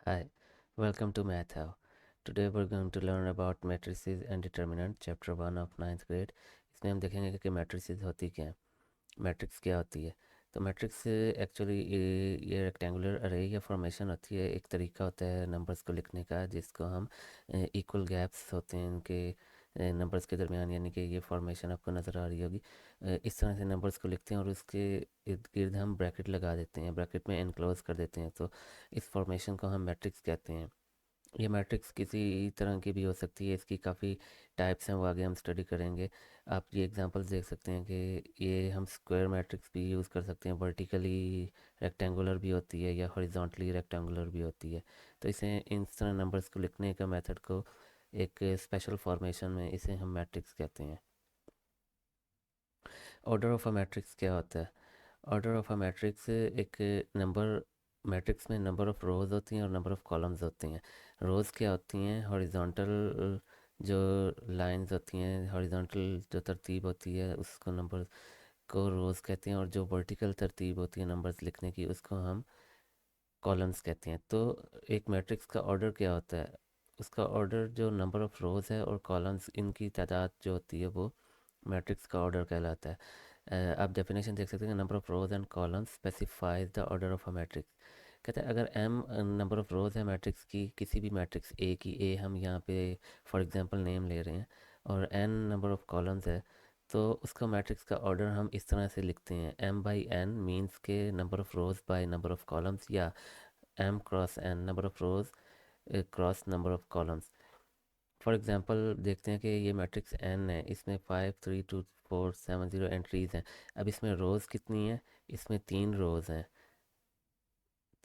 Hi, welcome to Math How. Today we're going to learn about matrices and determinant, chapter 1 of ninth grade. इसमें हम देखेंगे कि matrices होती क्या है, मैट्रिक्स क्या होती है। तो मैट्रिक्स एक्चुअली ये रेक्टेंगुलर अरे या फॉर्मेशन होती है। एक तरीका होता है नंबर्स को लिखने का जिसको हम इक्वल गैप्स होते हैं इनके नंबर्स के दरमियान, यानी कि ये फॉर्मेशन आपको नज़र आ रही होगी। इस तरह से नंबर्स को लिखते हैं और उसके इर्द गिर्द हम ब्रैकेट लगा देते हैं, ब्रैकेट में एनक्लोज कर देते हैं। तो इस फॉर्मेशन को हम मैट्रिक्स कहते हैं। ये मैट्रिक्स किसी तरह की भी हो सकती है, इसकी काफ़ी टाइप्स हैं, वो आगे हम स्टडी करेंगे। आप ये एग्जांपल्स देख सकते हैं कि ये हम स्क्वायर मैट्रिक्स भी यूज़ कर सकते हैं, वर्टिकली रेक्टेंगुलर भी होती है या हॉरिजॉन्टली रेक्टेंगुलर भी होती है। तो इसे इन तरह नंबर्स को लिखने का मेथड को एक स्पेशल फॉर्मेशन में इसे हम मैट्रिक्स कहते हैं। ऑर्डर ऑफ अ मैट्रिक्स क्या होता है? ऑर्डर ऑफ अ मैट्रिक्स एक नंबर मैट्रिक्स में नंबर ऑफ़ रोज़ होती हैं और नंबर ऑफ़ कॉलम्स होती हैं। रोज़ क्या होती हैं? हॉरिजॉन्टल जो लाइंस होती हैं, हॉरिजॉन्टल जो तरतीब होती है उसको नंबर को रोज़ कहते हैं, और जो वर्टिकल तरतीब होती है नंबर्स लिखने की उसको हम कॉलम्स कहते हैं। तो एक मैट्रिक्स का ऑर्डर क्या होता है? उसका ऑर्डर जो नंबर ऑफ़ रोज़ है और कॉलम्स इनकी तादाद जो होती है वो मैट्रिक्स का ऑर्डर कहलाता है। आप डेफिनेशन देख सकते हैं, number of rows and columns specifies the order of a matrix. कहते हैं अगर एम नंबर ऑफ़ रोज़ है मैट्रिक्स की, किसी भी मैट्रिक्स ए की, ए हम यहाँ पे फॉर एग्जांपल नेम ले रहे हैं, और एन नंबर ऑफ़ कॉलम्स है, तो उसका मैट्रिक्स का ऑर्डर हम इस तरह से लिखते हैं, एम बाई एन मीन्स के number of rows by number of columns, या M cross N number of rows cross number of columns. For example देखते हैं कि ये मैट्रिक्स एन है, इसमें 5 3 2 4 7 0 एंट्रीज़ हैं। अब इसमें रोज़ कितनी हैं? इसमें 3 रोज़ हैं,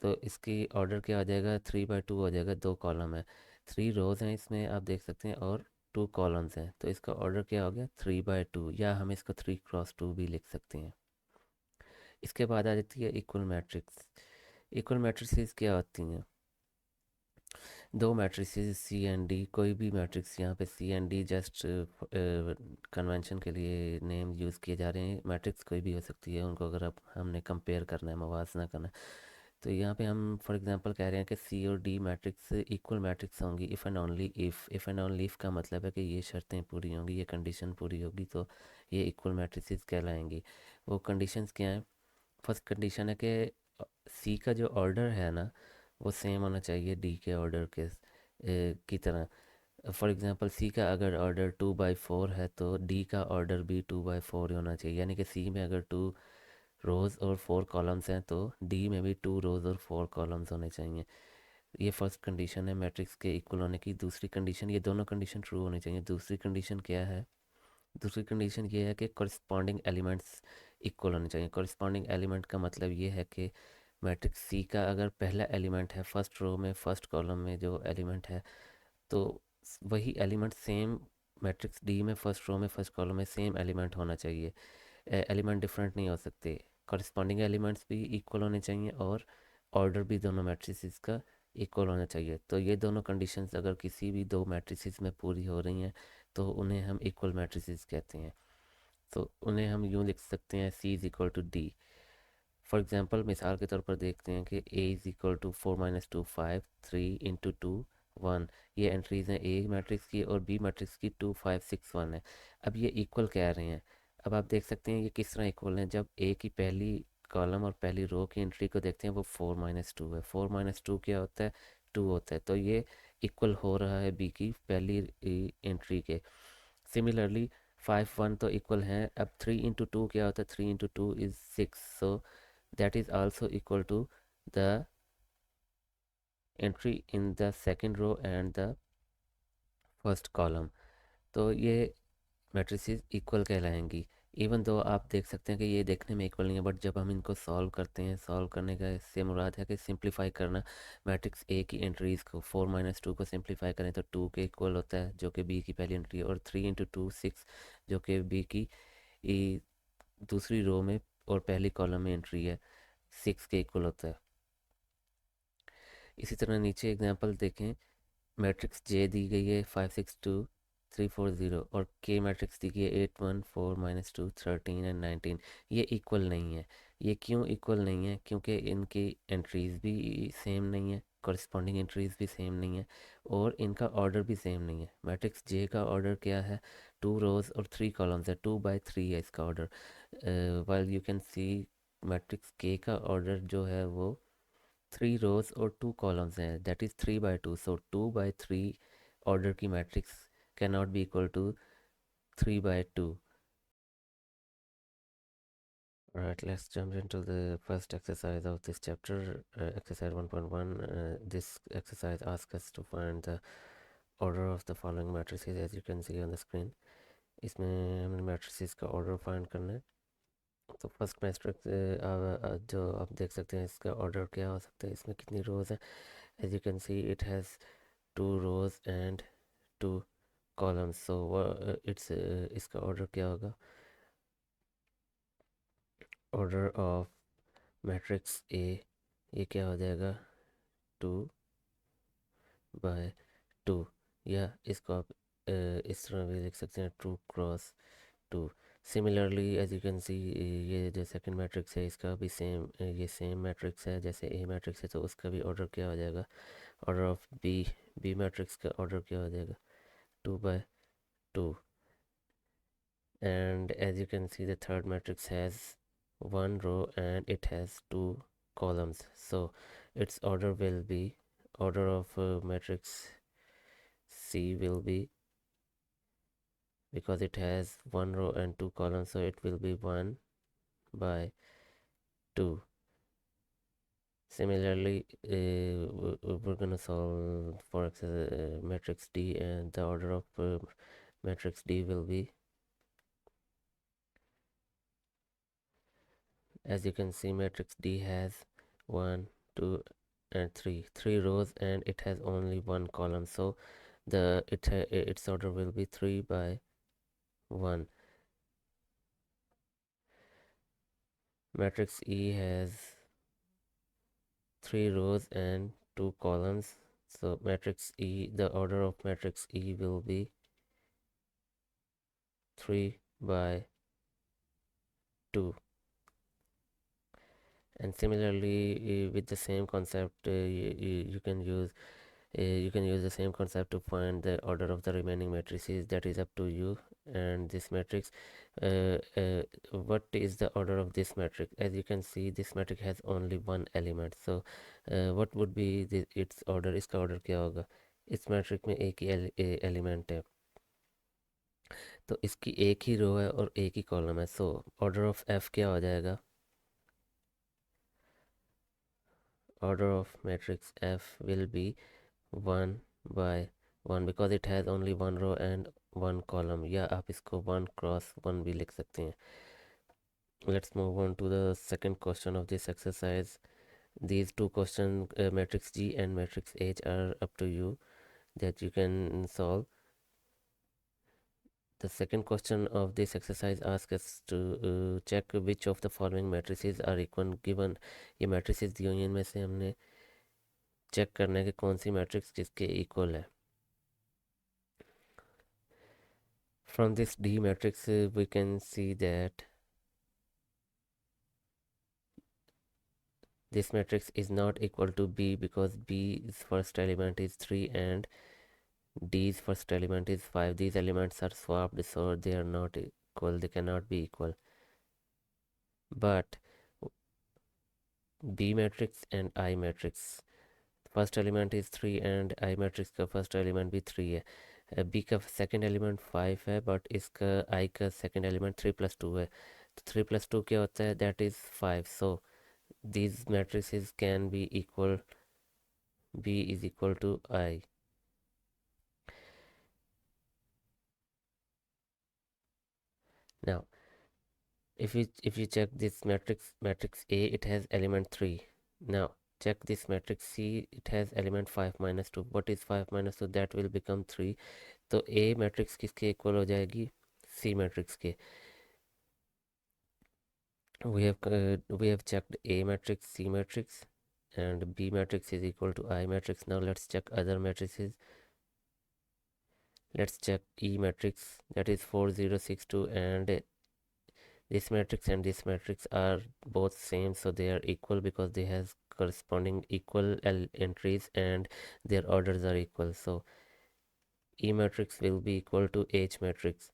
तो इसकी ऑर्डर क्या हो जाएगा? 3/2 हो जाएगा, 2 कॉलम है। 3 रोज़ हैं इसमें आप देख सकते हैं, और 2 कॉलम्स हैं, तो इसका ऑर्डर क्या हो गया? 3/2, या हम इसको 3 क्रॉस 2 भी लिख सकते हैं। इसके बाद आ जाती है इक्वल मैट्रिक्स। इक्वल मैट्रिसेस क्या होती हैं? दो मैट्रिसेस सी एंड डी, कोई भी मैट्रिक्स, यहाँ पे सी एंड डी जस्ट कन्वेंशन के लिए नेम यूज़ किए जा रहे हैं। मैट्रिक्स कोई भी हो सकती है, उनको अगर आप हमने कंपेयर करना है, मवाजना करना है, तो यहाँ पे हम फॉर एग्जांपल कह रहे हैं कि सी और डी मैट्रिक्स इक्वल मैट्रिक्स होंगी if and only if. If and only if का मतलब है कि ये शर्तें पूरी होंगी, ये कंडीशन पूरी होगी, तो ये इक्वल मैट्रिसेस कहलाएंगी। वो कंडीशंस क्या हैं? फर्स्ट कंडीशन है कि सी का जो ऑर्डर है ना, वो सेम होना चाहिए डी के ऑर्डर के की तरह। फॉर एग्जांपल सी का अगर ऑर्डर 2/4 है, तो डी का ऑर्डर भी 2/4 ही होना चाहिए, यानी कि सी में अगर 2 रोज़ और 4 कॉलम्स हैं तो डी में भी 2 रोज़ और 4 कॉलम्स होने चाहिए। ये फर्स्ट कंडीशन है मैट्रिक्स के इक्वल होने की। दूसरी कंडीशन, ये दोनों कंडीशन ट्रू होनी चाहिए। दूसरी कंडीशन क्या है? दूसरी कंडीशन ये है कि कॉरस्पॉन्डिंग एलिमेंट्स इक्वल होने चाहिए। कॉरस्पॉन्डिंग एलिमेंट का मतलब ये है कि मैट्रिक्स सी का अगर पहला एलिमेंट है फर्स्ट रो में, फर्स्ट कॉलम में जो एलिमेंट है, तो वही एलिमेंट सेम मैट्रिक्स डी में फर्स्ट रो में फर्स्ट कॉलम में सेम एलिमेंट होना चाहिए। एलिमेंट डिफरेंट नहीं हो सकते। कॉरस्पॉन्डिंग एलिमेंट्स भी इक्वल होने चाहिए, और ऑर्डर भी दोनों मैट्रिसेस का इक्वल होना चाहिए। तो ये दोनों कंडीशंस अगर किसी भी दो मैट्रिसेस में पूरी हो रही हैं तो उन्हें हम इक्वल मैट्रिसेस कहते हैं। तो उन्हें हम यूँ लिख सकते हैं, C is equal to D. For example मिसाल के तौर पर देखते हैं कि ए इज़ इक्वल टू 4 - 2 5 3 × 2 1। ये एंट्रीज़ हैं ए मैट्रिक्स की, और बी मैट्रिक्स की 2 5 6 1 है। अब ये इक्वल कह रहे हैं। अब आप देख सकते हैं ये किस तरह इक्वल हैं। जब ए की पहली कॉलम और पहली रो की एंट्री को देखते हैं, वो 4 - 2 है। 4 - 2 क्या होता है? 2 होता है, तो ये इक्वल हो रहा है बी की पहली एंट्री के। सिमिलरली 5 1 तो इक्वल हैं। अब 3 × 2 क्या होता है? 3 × 2 is 6, so that is also equal to the entry in the second row and the first column। तो ये मैट्रिसेस इक्वल कहलाएंगी। इवन दो आप देख सकते हैं कि ये देखने में इक्वल नहीं है, बट जब हम इनको सॉल्व करते हैं, सॉल्व करने का इससे मुराद है कि सिंप्लीफाई करना। मैट्रिक्स ए की एंट्रीज़ को 4 - 2 को सिंप्लीफाई करें तो 2 के इक्वल होता है, जो कि बी की पहली एंट्री है, और 3 × 2 6, जो कि बी की दूसरी रो में और पहली कॉलम में एंट्री है, 6 के इक्वल होता है। इसी तरह नीचे एग्जांपल देखें। मैट्रिक्स जे दी गई है 5 6 2 3 4 0, और के मैट्रिक्स दी गई है 8 1 4 - 2 13 एंड 19। ये इक्वल नहीं है। ये क्यों इक्वल नहीं है? क्योंकि इनकी एंट्रीज भी सेम नहीं है, कॉरस्पॉन्डिंग एंट्रीज भी सेम नहीं है और इनका ऑर्डर भी सेम नहीं है। मैट्रिक्स जे का ऑर्डर क्या है, 2 रोज़ और 3 कॉलम्स है, 2 by 3 है इसका order. While you can see matrix के का ऑर्डर जो है वो 3 रोज़ और 2 कॉलम्स हैं, that is 3 by 2। So 2 by 3 order की matrix can not be equal to 3 by 2। Alright, let's jump into the first exercise of this chapter, exercise 1.1. This exercise asks us to find the order of the following matrices as you can see on the screen. इसमें हमें matrices का order find करना है। तो first matrix जो आप देख सकते हैं इसका ऑर्डर क्या हो सकता है, इसमें कितनी रोज़ हैं। As you can see it has 2 rows and 2 columns। So it's इसका ऑर्डर क्या होगा, ऑर्डर ऑफ मैट्रिक्स ए, ये क्या हो जाएगा 2 by 2। या इसको आप इस तरह भी लिख सकते हैं 2 × 2। Similarly as you can see ये जो सेकंड मैट्रिक्स है इसका भी ये सेम मैट्रिक्स है जैसे ए मैट्रिक्स है, तो उसका भी ऑर्डर क्या हो जाएगा, ऑर्डर ऑफ बी मैट्रिक्स का ऑर्डर क्या हो जाएगा 2 by 2। and as you can see the third matrix has 1 row and it has 2 columns, so its order will be, order of matrix C will be, because it has 1 row and 2 columns, so it will be 1 by 2. Similarly, we're going to solve for matrix D, and the order of matrix D will be, as you can see, matrix D has 1, 2 and 3 rows and it has only 1 column, so its order will be 3 by 1. Matrix E has 3 rows and 2 columns, so matrix E, the order of matrix E will be 3 by 2. And similarly, with the same concept, you can use the same concept to find the order of the remaining matrices. That is up to you. And this matrix, what is the order of this matrix? As you can see, this matrix has only one element, so what would be its order? इसका order क्या होगा, इस matrix में एक ही element है तो इसकी एक ही रो है और एक ही कॉलम है, सो ऑर्डर ऑफ एफ क्या हो जाएगा, order of matrix F will be 1 by 1 because it has only 1 row and 1 column, या आप इसको 1 × 1 भी लिख सकते हैं। Let's move on to the second question of this exercise. These two questions, matrix G and matrix H, are up to you that you can solve. The second question of this exercise asks us to check which of the following matrices are equal given। ये matrices दी हुई हैं, इनमें से हमने check करना है कि कौन सी मैट्रिक्स किसके इक्वल है। From this D matrix we can see that this matrix is not equal to B because B's first element is 3 and D's first element is 5. These elements are swapped, so they are not equal, they cannot be equal. But B matrix and I matrix, first element is 3 and I matrix का first element भी 3 है। B का second element 5 है but इसका आई का second element 3 + 2 है, तो 3 + 2 क्या होता है, that is 5। So these matrices can be equal, B is equal to I. Now if you check this matrix A, it has element 3. Now check this matrix C, it has element 5 - 2. What is 5 - 2? That will become 3। तो A matrix किसके equal हो जाएगी, C matrix के। we have checked A matrix, C matrix and B matrix is equal to I matrix. Now let's check other matrices. Let's check E matrix, that is 4 0 6 2 and This matrix and this matrix are both same, so they are equal because they has corresponding equal entries and their orders are equal. So E matrix will be equal to H matrix.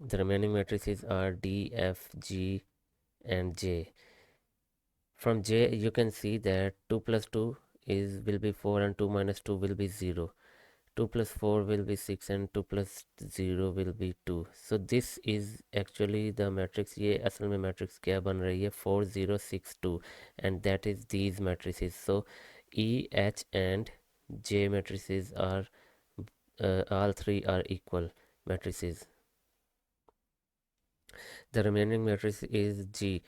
The remaining matrices are D, F, G and J. From J you can see that 2 plus 2 is will be 4 and 2 minus 2 will be 0. 2 plus 4 will be 6 and 2 plus 0 will be 2. So this is actually the matrix. ये असल में matrix क्या बन रही है 4 0 6 2 and that is these matrices. So E, H and J matrices are all three are equal matrices. The remaining matrix is G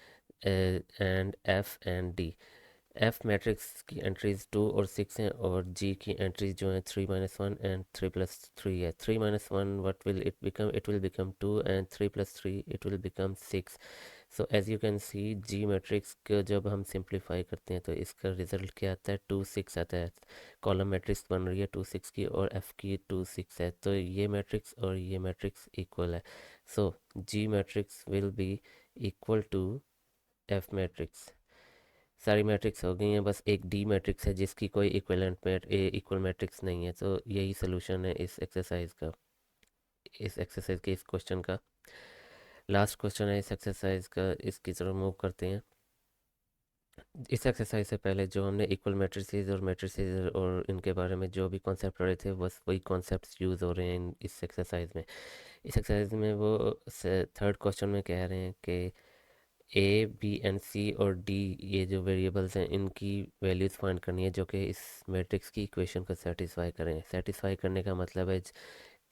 and F and D. F matrix की entries 2 और 6 हैं और जी की एंट्रीज जो हैं 3 माइनस 1 एंड 3 प्लस 3 है. 3 minus 1 what will it become? It will become 2 and 3 plus 3 it will become 6. So as you can see G matrix को जब हम सिंप्लीफाई करते हैं तो इसका रिजल्ट क्या आता है? 2 6 आता है. कॉलम मैट्रिक्स बन रही है 2 6 की और एफ की 2 6 है, तो ये मैट्रिक्स और ये मैट्रिक्स इक्वल है. So G matrix will be equal to F matrix. सारी मैट्रिक्स हो गई हैं, बस एक डी मैट्रिक्स है जिसकी कोई इक्वल मैट्रिक्स नहीं है. तो यही सोल्यूशन है इस एक्सरसाइज का, इस एक्सरसाइज के इस क्वेश्चन का. लास्ट क्वेश्चन है इस एक्सरसाइज का, इसकी तरफ मूव करते हैं. इस एक्सरसाइज से पहले जो हमने इक्वल मैट्रिसेस और मैट्रिसेस और इनके बारे में जो भी कॉन्सेप्ट पढ़े थे बस वही कॉन्सेप्ट्स यूज़ हो रहे हैं इस एक्सरसाइज में. इस एक्सरसाइज में वो थर्ड क्वेश्चन में कह रहे हैं कि ए बी एंड सी और डी ये जो वेरिएबल्स हैं इनकी वैल्यूज़ फाइंड करनी है जो कि इस मैट्रिक्स की इक्वेशन को सेटिस्फाई करें. सेटिस्फाई करने का मतलब है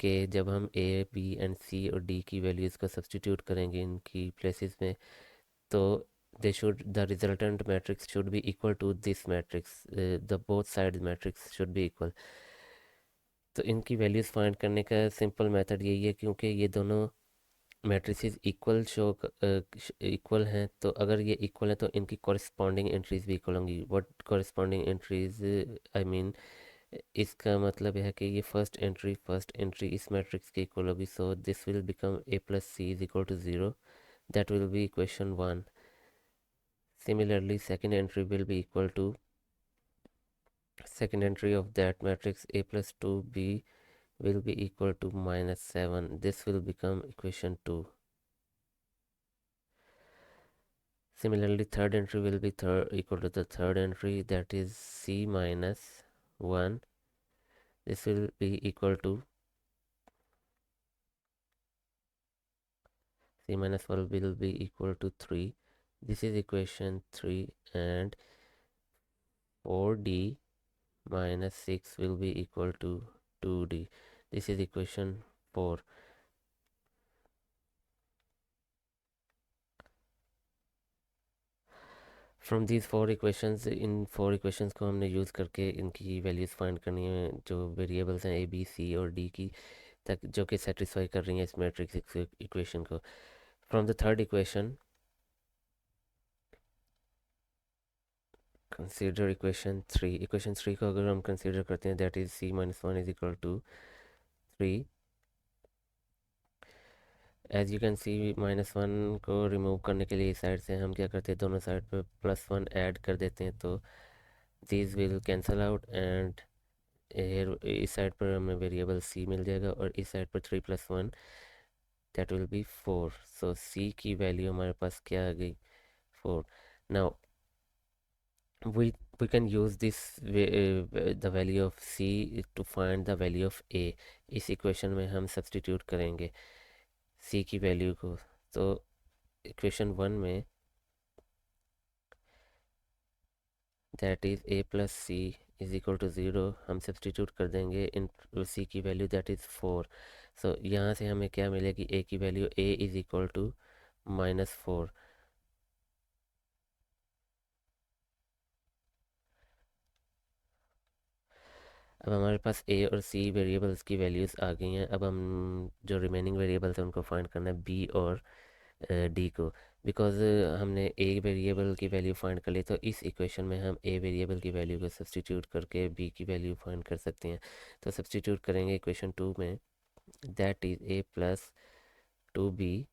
कि जब हम ए बी एंड सी और डी की वैल्यूज़ को सब्सटीट्यूट करेंगे इनकी प्लेसेस में, तो they should the resultant matrix should be equal to this matrix. The both side matrix should be equal. तो इनकी वैल्यूज़ फाइंड करने का सिंपल मेथड यही है, क्योंकि ये दोनों मैट्रिसेस इक्वल हैं, तो अगर ये इक्वल हैं तो इनकी कॉरस्पॉन्डिंग एंट्रीज भी इक्वल होंगी. What corresponding entries I mean, इसका मतलब है कि ये फर्स्ट एंट्री इस मैट्रिक्स के इक्वल होगी. So this will become A plus C is equal to 0. That will be equation 1. Similarly second entry will be equal to second entry of that matrix a plus 2b will be equal to minus 7. This will become equation 2. Similarly, third entry will be equal to the third entry, that is c minus 1. This will be equal to c minus 1 will be equal to 3. This is equation 3, and 4d minus 6 will be equal to 2d. This is equation 4. From these four equations, in four equations को हमने use करके इनकी values find करनी है जो variables हैं A B C और D की, तक जो कि सेटिस्फाई कर रही हैं इस मैट्रिक्स इक्वेशन को. From the third equation consider equation 3. Equation 3 को अगर हम कंसीडर करते हैं, that is C minus 1 is equal to 3. As you can see minus 1 को रिमूव करने के लिए इस साइड से हम क्या करते हैं, दोनों साइड पे प्लस 1 ऐड कर देते हैं, तो these will cancel out and इस साइड पर हमें वेरिएबल सी मिल जाएगा और इस साइड पर 3 प्लस 1 दैट विल बी 4. सो सी की वैल्यू हमारे पास क्या आ गई? 4. Now we can use this the value of c to find the value of a. इस इक्वेशन में हम सब्सटीट्यूट करेंगे c की वैल्यू को. तो इक्वेशन 1 में that is a plus C is equal to 0 हम सब्सटीट्यूट कर देंगे इन सी की वैल्यू दैट इज़ 4. सो यहाँ से हमें क्या मिलेगी? a की value a is equal to -4. अब हमारे पास a और c वेरिएबल्स की वैल्यूज़ आ गई हैं. अब हम जो रिमेनिंग वेरिएबल्स हैं उनको फाइंड करना है b और d को. बिकॉज हमने a वेरिएबल की वैल्यू फाइंड कर ली, तो इस इक्वेशन में हम a वेरिएबल की वैल्यू को सब्सटीट्यूट करके b की वैल्यू फाइंड कर सकते हैं. तो सब्सटीट्यूट करेंगे इक्वेशन 2 में, that is a plus 2b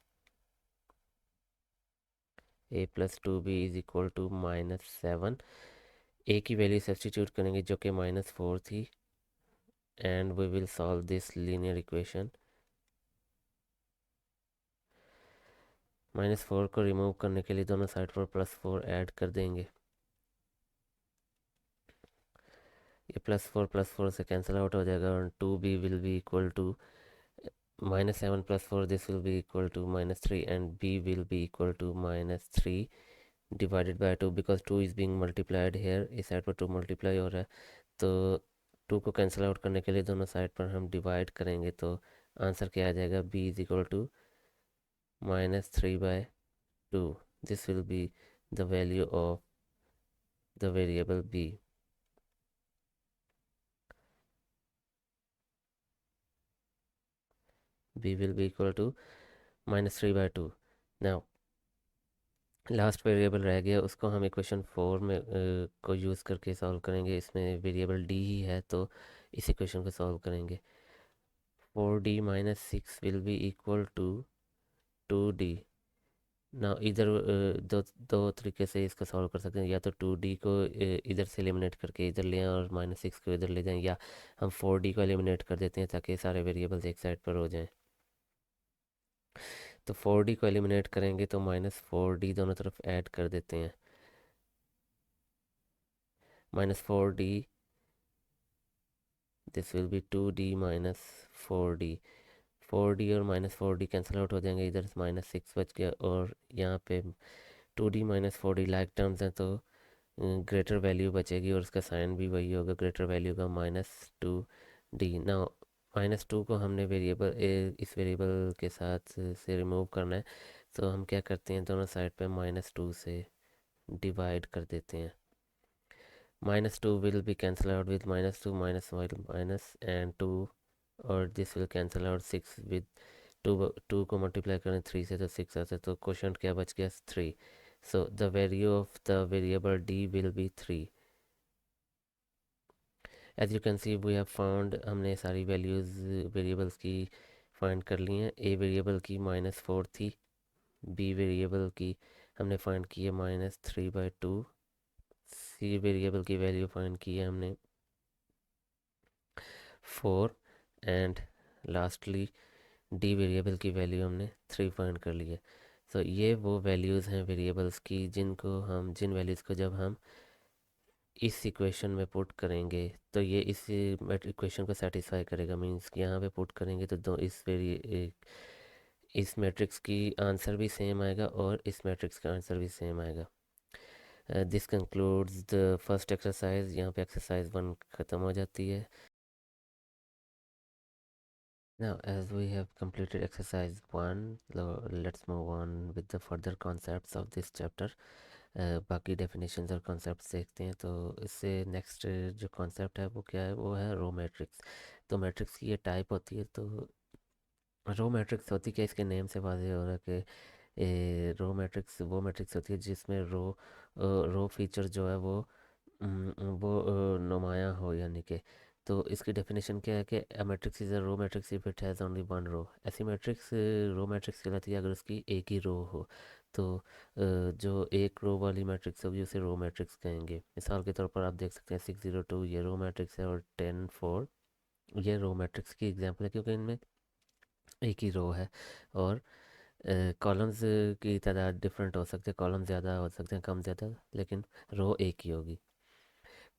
A plus two B is equal to -7। A की वैल्यू सब्स्टिट्यूट करेंगे जो कि -4 थी, and we will solve this linear equation. -4 को रिमूव करने के लिए दोनों साइड पर +4 ऐड कर देंगे। ये +4 से कैंसिल आउट हो जाएगा और 2b will be equal to -7 + 4, this will be equal to -3 and b will be equal to -3 by बाय 2, because 2 is being multiplied here. इस साइड पर 2 मल्टीप्लाई हो रहा है, तो 2 को कैंसिल आउट करने के लिए दोनों साइड पर हम डिवाइड करेंगे, तो आंसर क्या आ जाएगा, b is equal to -3/2। This will be the value of the variable b। b will be equal to -3/2। Now last variable रह गया, उसको हम इक्वेशन 4 में को यूज़ करके सॉल्व करेंगे। इसमें वेरिएबल d ही है, तो इस इक्वेशन को सॉल्व करेंगे। 4d - 6 will be equal to 2d। ना इधर दो दो तरीके से इसका सॉल्व कर सकते हैं, या तो 2d को इधर से एलिमिनेट करके इधर ले आएं और -6 को इधर ले जाएं, या हम 4d को एलिमिनेट कर देते हैं ताकि सारे वेरिएबल्स एक साइड पर हो जाएं। तो 4d को एलिमिनेट करेंगे तो -4d दोनों तरफ ऐड कर देते हैं। -4d, this will B 2d - 4d। 4d और -4d कैंसिल आउट हो जाएंगे, इधर -6 बच गया, और यहाँ पे 2d - 4d लाइक टर्म्स हैं, तो ग्रेटर वैल्यू बचेगी और उसका साइन भी वही होगा, ग्रेटर वैल्यू का -2d। ना -2 को हमने वेरिएबल इस वेरिएबल के साथ से रिमूव करना है, तो हम क्या करते हैं, दोनों साइड पे -2 से डिवाइड कर देते हैं। -2 will be cancelled out with -2 minus and 2, और this will cancel out 6 with 2 को मल्टीप्लाई करें 3 से तो 6 आता है, तो क्वेश्चन क्या बच गया, 3। So the value of the variable d will be 3। As you can see we have found, हमने सारी वैल्यूज़ वेरिएबल्स की फाइंड कर ली हैं। a वेरिएबल की -4 थी, b वेरिएबल की हमने फाइंड की है -3/2, c वेरिएबल की वैल्यू फाइंड की है हमने 4, एंड लास्टली डी वेरिएबल की वैल्यू हमने 3 फाइंड कर ली है। सो ये वो वैल्यूज़ हैं वेरिएबल्स की जिन वैल्यूज़ को जब हम इस इक्वेशन में पुट करेंगे तो ये इस इक्वेशन को सेटिस्फाई करेगा। मींस यहाँ पे पुट करेंगे तो इस मैट्रिक्स की आंसर भी सेम आएगा और इस मैट्रिक्स का आंसर भी सेम आएगा। This concludes the first exercise. यहाँ पे एक्सरसाइज 1 ख़त्म हो जाती है। Now, as we have completed exercise 1, let's move on with the further concepts of this chapter. बाकी definitions और concepts देखते हैं। तो इससे next जो concept है वो क्या है, वो है रो मैट्रिक्स। तो मैट्रिक्स की ये टाइप होती है। तो रो मैट्रिक्स होती क्या, इसके नेम से वाज़ेह हो रहा है कि रो मैट्रिक्स वो मैट्रिक्स होती है जिसमें रो फीचर जो है वो नुमायाँ हो, यानी कि। तो इसकी डेफिनेशन क्या है कि a matrix is a row matrix if it has only one row. ऐसी मैट्रिक्स रो मैट्रिक्स कहलाती है अगर उसकी एक ही रो हो। तो जो एक रो वाली मैट्रिक्स होगी उसे रो मैट्रिक्स कहेंगे। मिसाल के तौर पर आप देख सकते हैं 602 ये रो मैट्रिक्स है, और 10 4 ये रो मैट्रिक्स की एग्जांपल है, क्योंकि इनमें एक ही रो है। और कॉलम्स की तादाद डिफरेंट हो सकते हैं, कॉलम ज़्यादा हो सकते हैं, कम ज़्यादा, लेकिन रो एक ही होगी।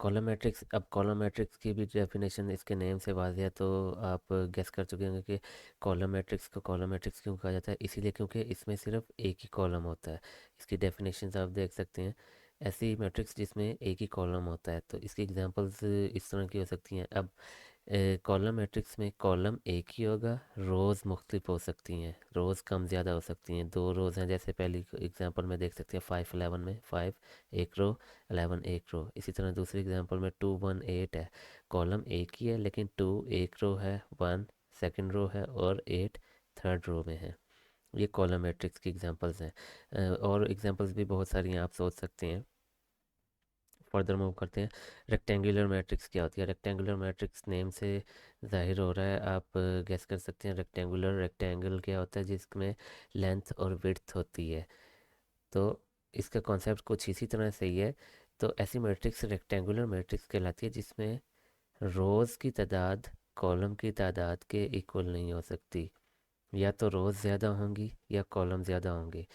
कॉलम मैट्रिक्स, अब कॉलम मैट्रिक्स की भी डेफिनेशन इसके नेम से वाज़ेह है, तो आप गेस कर चुके होंगे कि कॉलम मैट्रिक्स को कॉलम मैट्रिक्स क्यों कहा जाता है। इसीलिए क्योंकि इसमें सिर्फ एक ही कॉलम होता है। इसकी डेफिनेशन आप देख सकते हैं, ऐसी मैट्रिक्स जिसमें एक ही कॉलम होता है। तो इसकी एग्जांपल्स इस तरह की हो सकती हैं। अब कॉलम मैट्रिक्स में कॉलम एक ही होगा, रोज़ मुख्तलिफ हो सकती हैं, रोज़ कम ज़्यादा हो सकती हैं। 2 रोज़ हैं, जैसे पहली एग्जांपल में देख सकते हैं 5 11 में 5 एक रो, 11 एक रो। इसी तरह दूसरी एग्जांपल में 2 1 8 है, कॉलम एक ही है लेकिन 2 एक रो है, 1 सेकंड रो है और 8 थर्ड रो में है। ये कॉलम मैट्रिक्स की एग्जांपल्स हैं। और एग्जांपल्स भी बहुत सारी हैं, आप सोच सकते हैं। फर्दर मूव करते हैं। रेक्टेंगुलर मैट्रिक्स क्या होती है। रेक्टेंगुलर मैट्रिक्स नेम से ज़ाहिर हो रहा है, आप गेस कर सकते हैं। रेक्टेंगुलर, रेक्टेंगल क्या होता है, जिसमें लेंथ और विड्थ होती है। तो इसका कॉन्सेप्ट कुछ इसी तरह से ही है। तो ऐसी मैट्रिक्स रेक्टेंगुलर मैट्रिक्स कहलाती है जिसमें रोज़ की तादाद कॉलम की तादाद के इक्वल नहीं हो सकती। या तो रोज़ ज़्यादा होंगी या कॉलम ज़्यादा होंगे,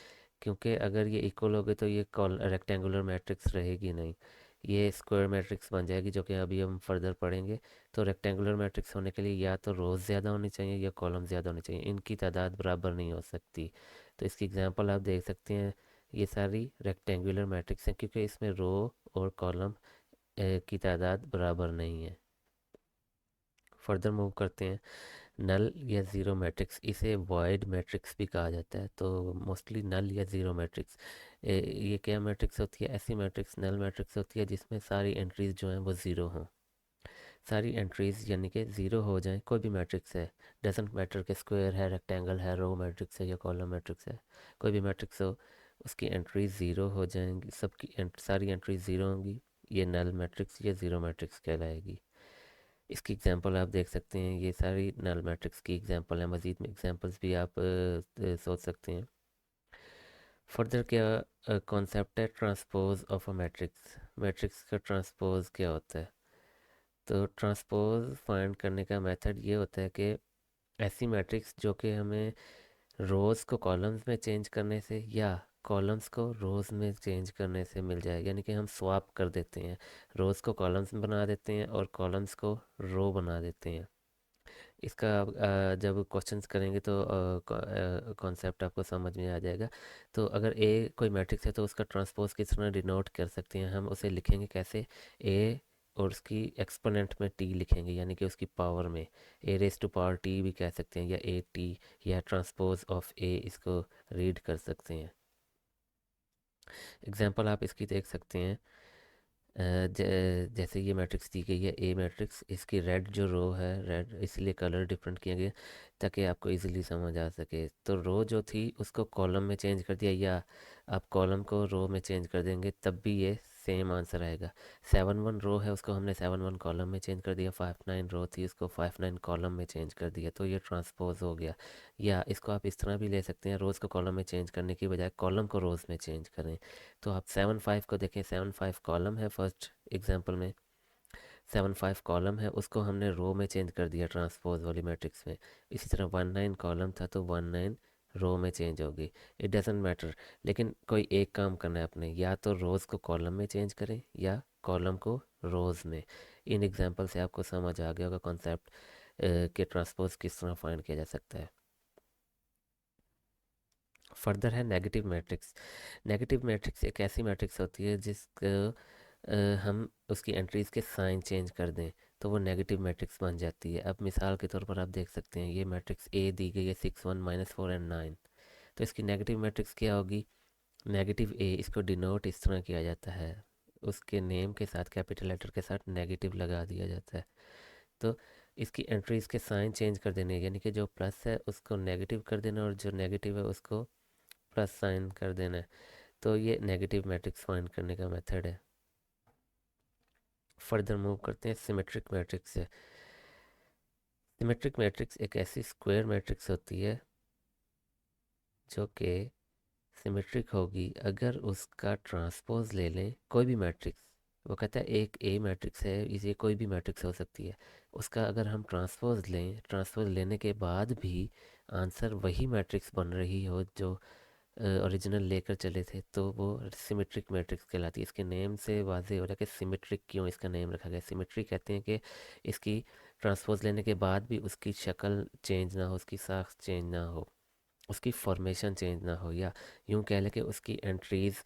क्योंकि अगर ये इक्वल हो गए तो ये कॉल रेक्टेंगुलर मैट्रिक्स रहेगी नहीं, ये स्क्वायर मैट्रिक्स बन जाएगी, जो कि अभी हम फर्दर पढ़ेंगे। तो रेक्टेंगुलर मैट्रिक्स होने के लिए या तो रोज़ ज़्यादा होनी चाहिए या कॉलम ज़्यादा होनी चाहिए, इनकी तादाद बराबर नहीं हो सकती। तो इसकी एग्जांपल आप देख सकते हैं, ये सारी रेक्टेंगुलर मैट्रिक्स हैं क्योंकि इसमें रो और कॉलम की तादाद बराबर नहीं है। फर्दर मूव करते हैं। नल या ज़ीरो मैट्रिक्स, इसे वॉइड मैट्रिक्स भी कहा जाता है। तो मोस्टली नल या ज़ीरो मैट्रिक्स, ये क्या मैट्रिक्स होती है? ऐसी मैट्रिक्स नल मैट्रिक्स होती है जिसमें सारी एंट्रीज जो हैं वो ज़ीरो हों। सारी एंट्रीज यानी कि ज़ीरो हो जाएं, कोई भी मैट्रिक्स है, डजेंट मैटर के स्क्वायर है, रेक्टेंगल है, रो मैट्रिक्स है या कॉलम मैट्रिक्स है, कोई भी मैट्रिक्स हो, उसकी एंट्रीज ज़ीरो हो जाएंगी, सारी एंट्रीज ज़ीरो होंगी, ये नल मैट्रिक्स या ज़ीरो मैट्रिक्स कहलाएगी। इसकी एग्जांपल आप देख सकते हैं, ये सारी नल मैट्रिक्स की एग्जांपल है। मज़ीद में एग्जांपल्स भी आप सोच सकते हैं। फर्दर क्या कॉन्सेप्ट है transpose of a matrix? Matrix का ट्रांसपोज क्या होता है? तो ट्रांसपोज फाइंड करने का मेथड ये होता है कि ऐसी मैट्रिक्स जो कि हमें रोज़ को कॉलम्स में चेंज करने से या कॉलम्स को रोज़ में चेंज करने से मिल जाए, यानी कि हम स्वैप कर देते हैं, रोज़ को कॉलम्स में बना देते हैं और कॉलम्स को रो बना देते हैं। इसका जब क्वेश्चंस करेंगे तो कॉन्सेप्ट आपको समझ में आ जाएगा। तो अगर ए कोई मैट्रिक्स है तो उसका ट्रांसपोज किस तरह डिनोट कर सकते हैं? हम उसे लिखेंगे कैसे? ए और उसकी एक्सपोनेंट में टी लिखेंगे, यानी कि उसकी पावर में ए रेस टू पावर टी भी कह सकते हैं, या ए टी, या ट्रांसपोज ऑफ ए इसको रीड कर सकते हैं। एग्जांपल आप इसकी देख सकते हैं। जैसे ये मैट्रिक्स दी गई है ए मैट्रिक्स, इसकी रेड जो रो है, रेड इसलिए कलर डिफरेंट किया गया ताकि आपको इजीली समझ आ सके। तो रो जो थी उसको कॉलम में चेंज कर दिया, या आप कॉलम को रो में चेंज कर देंगे तब भी ये सेम आंसर आएगा। 7 1 रो है, उसको हमने 7 1 कॉलम में चेंज कर दिया। 5 9 रो थी, उसको 5 9 कॉलम में चेंज कर दिया, तो ये ट्रांसपोज हो गया। या इसको आप इस तरह भी ले सकते हैं, रोज़ को कॉलम में चेंज करने की बजाय कॉलम को रोज़ में चेंज करें। तो आप 7 5 को देखें, 7 5 कॉलम है फर्स्ट एग्जांपल में, 7 5 कॉलम है, उसको हमने रो में चेंज कर दिया ट्रांसपोज वाली मैट्रिक्स में। इसी तरह 1 9 कॉलम था तो 1 9 रो में चेंज होगी। इट डजेंट मैटर, लेकिन कोई एक काम करना है आपने, या तो रोज़ को कॉलम में चेंज करें या कॉलम को रोज़ में। इन एग्जांपल से आपको समझ आ गया होगा कॉन्सेप्ट कि ट्रांसपोज किस तरह फाइंड किया जा सकता है। फर्दर है नेगेटिव मैट्रिक्स। नेगेटिव मैट्रिक्स एक ऐसी मैट्रिक्स होती है जिसको हम उसकी एंट्रीज़ के साइन चेंज कर दें तो वो नेगेटिव मैट्रिक्स बन जाती है। अब मिसाल के तौर पर आप देख सकते हैं, ये मैट्रिक्स ए दी गई है 6 1 -4 and 9। तो इसकी नेगेटिव मैट्रिक्स क्या होगी? नेगेटिव ए, इसको डिनोट इस तरह किया जाता है, उसके नेम के साथ कैपिटल लेटर के साथ नेगेटिव लगा दिया जाता है। तो इसकी एंट्रीज़ के साइन चेंज कर देने, यानी कि जो प्लस है उसको नेगेटिव कर देना और जो नेगेटिव है उसको प्लस साइन कर देना है। तो ये नेगेटिव मैट्रिक्स फाइंड करने का मेथड है। फर्दर मूव करते हैं सिमेट्रिक मैट्रिक्स से। सिमेट्रिक मैट्रिक्स एक ऐसी स्क्वायर मैट्रिक्स होती है जो कि सिमेट्रिक होगी अगर उसका ट्रांसपोज ले लें कोई भी मैट्रिक्स। वो कहता है एक ए मैट्रिक्स है, इसे कोई भी मैट्रिक्स हो सकती है, उसका अगर हम ट्रांसपोज लें, ट्रांसपोज लेने के बाद भी आंसर वही मैट्रिक्स बन रही हो जो ओरिजिनल लेकर चले थे, तो वो सिमेट्रिक मैट्रिक्स कहलाती है। इसके नेम से वाज़ेह हो रहा है कि सिमेट्रिक क्यों इसका नेम रखा गया। सिमेट्रिक कहते हैं कि इसकी ट्रांसपोज लेने के बाद भी उसकी शक्ल चेंज ना हो, उसकी साख्त चेंज ना हो, उसकी फॉर्मेशन चेंज ना हो, या यूँ कह लें कि उसकी एंट्रीज़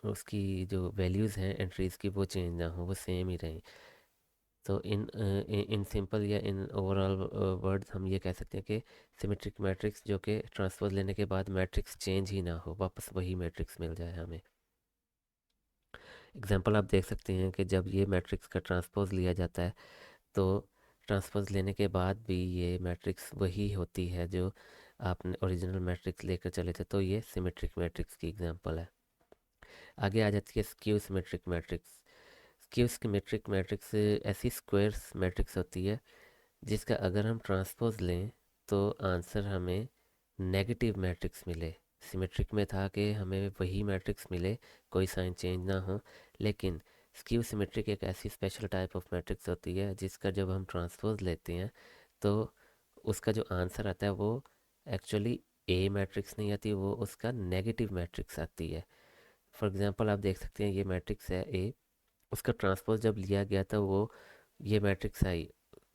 उसकी जो वैल्यूज़ हैं एंट्रीज़ की वो चेंज ना हो, वो सेम ही रहें। तो इन सिंपल या इन ओवरऑल वर्ड्स हम ये कह सकते हैं कि सिमेट्रिक मैट्रिक्स जो कि ट्रांसपोज लेने के बाद मैट्रिक्स चेंज ही ना हो, वापस वही मैट्रिक्स मिल जाए हमें। एग्जांपल आप देख सकते हैं कि जब ये मैट्रिक्स का ट्रांसपोज लिया जाता है तो ट्रांसपोज लेने के बाद भी ये मैट्रिक्स वही होती है जो आपने ओरिजिनल मैट्रिक्स लेकर चले थे, तो ये सिमेट्रिक मैट्रिक्स की एग्जांपल है। आगे आ जाती है skew symmetric matrix. Skew symmetric matrix ऐसी स्क्वायर मैट्रिक्स होती है जिसका अगर हम ट्रांसपोज लें तो आंसर हमें नेगेटिव मैट्रिक्स मिले। सिमेट्रिक में था कि हमें वही मैट्रिक्स मिले, कोई साइन चेंज ना हो। लेकिन स्क्यू सिमेट्रिक एक ऐसी स्पेशल टाइप ऑफ मैट्रिक्स होती है जिसका जब हम ट्रांसपोज लेते हैं तो उसका जो आंसर आता है वो एक्चुअली ए मैट्रिक्स नहीं आती, वो उसका नेगेटिव मैट्रिक्स आती है। फॉर एग्जांपल आप देख सकते हैं ये मैट्रिक्स है ए, उसका ट्रांसपोज जब लिया गया था वो ये मैट्रिक्स आई,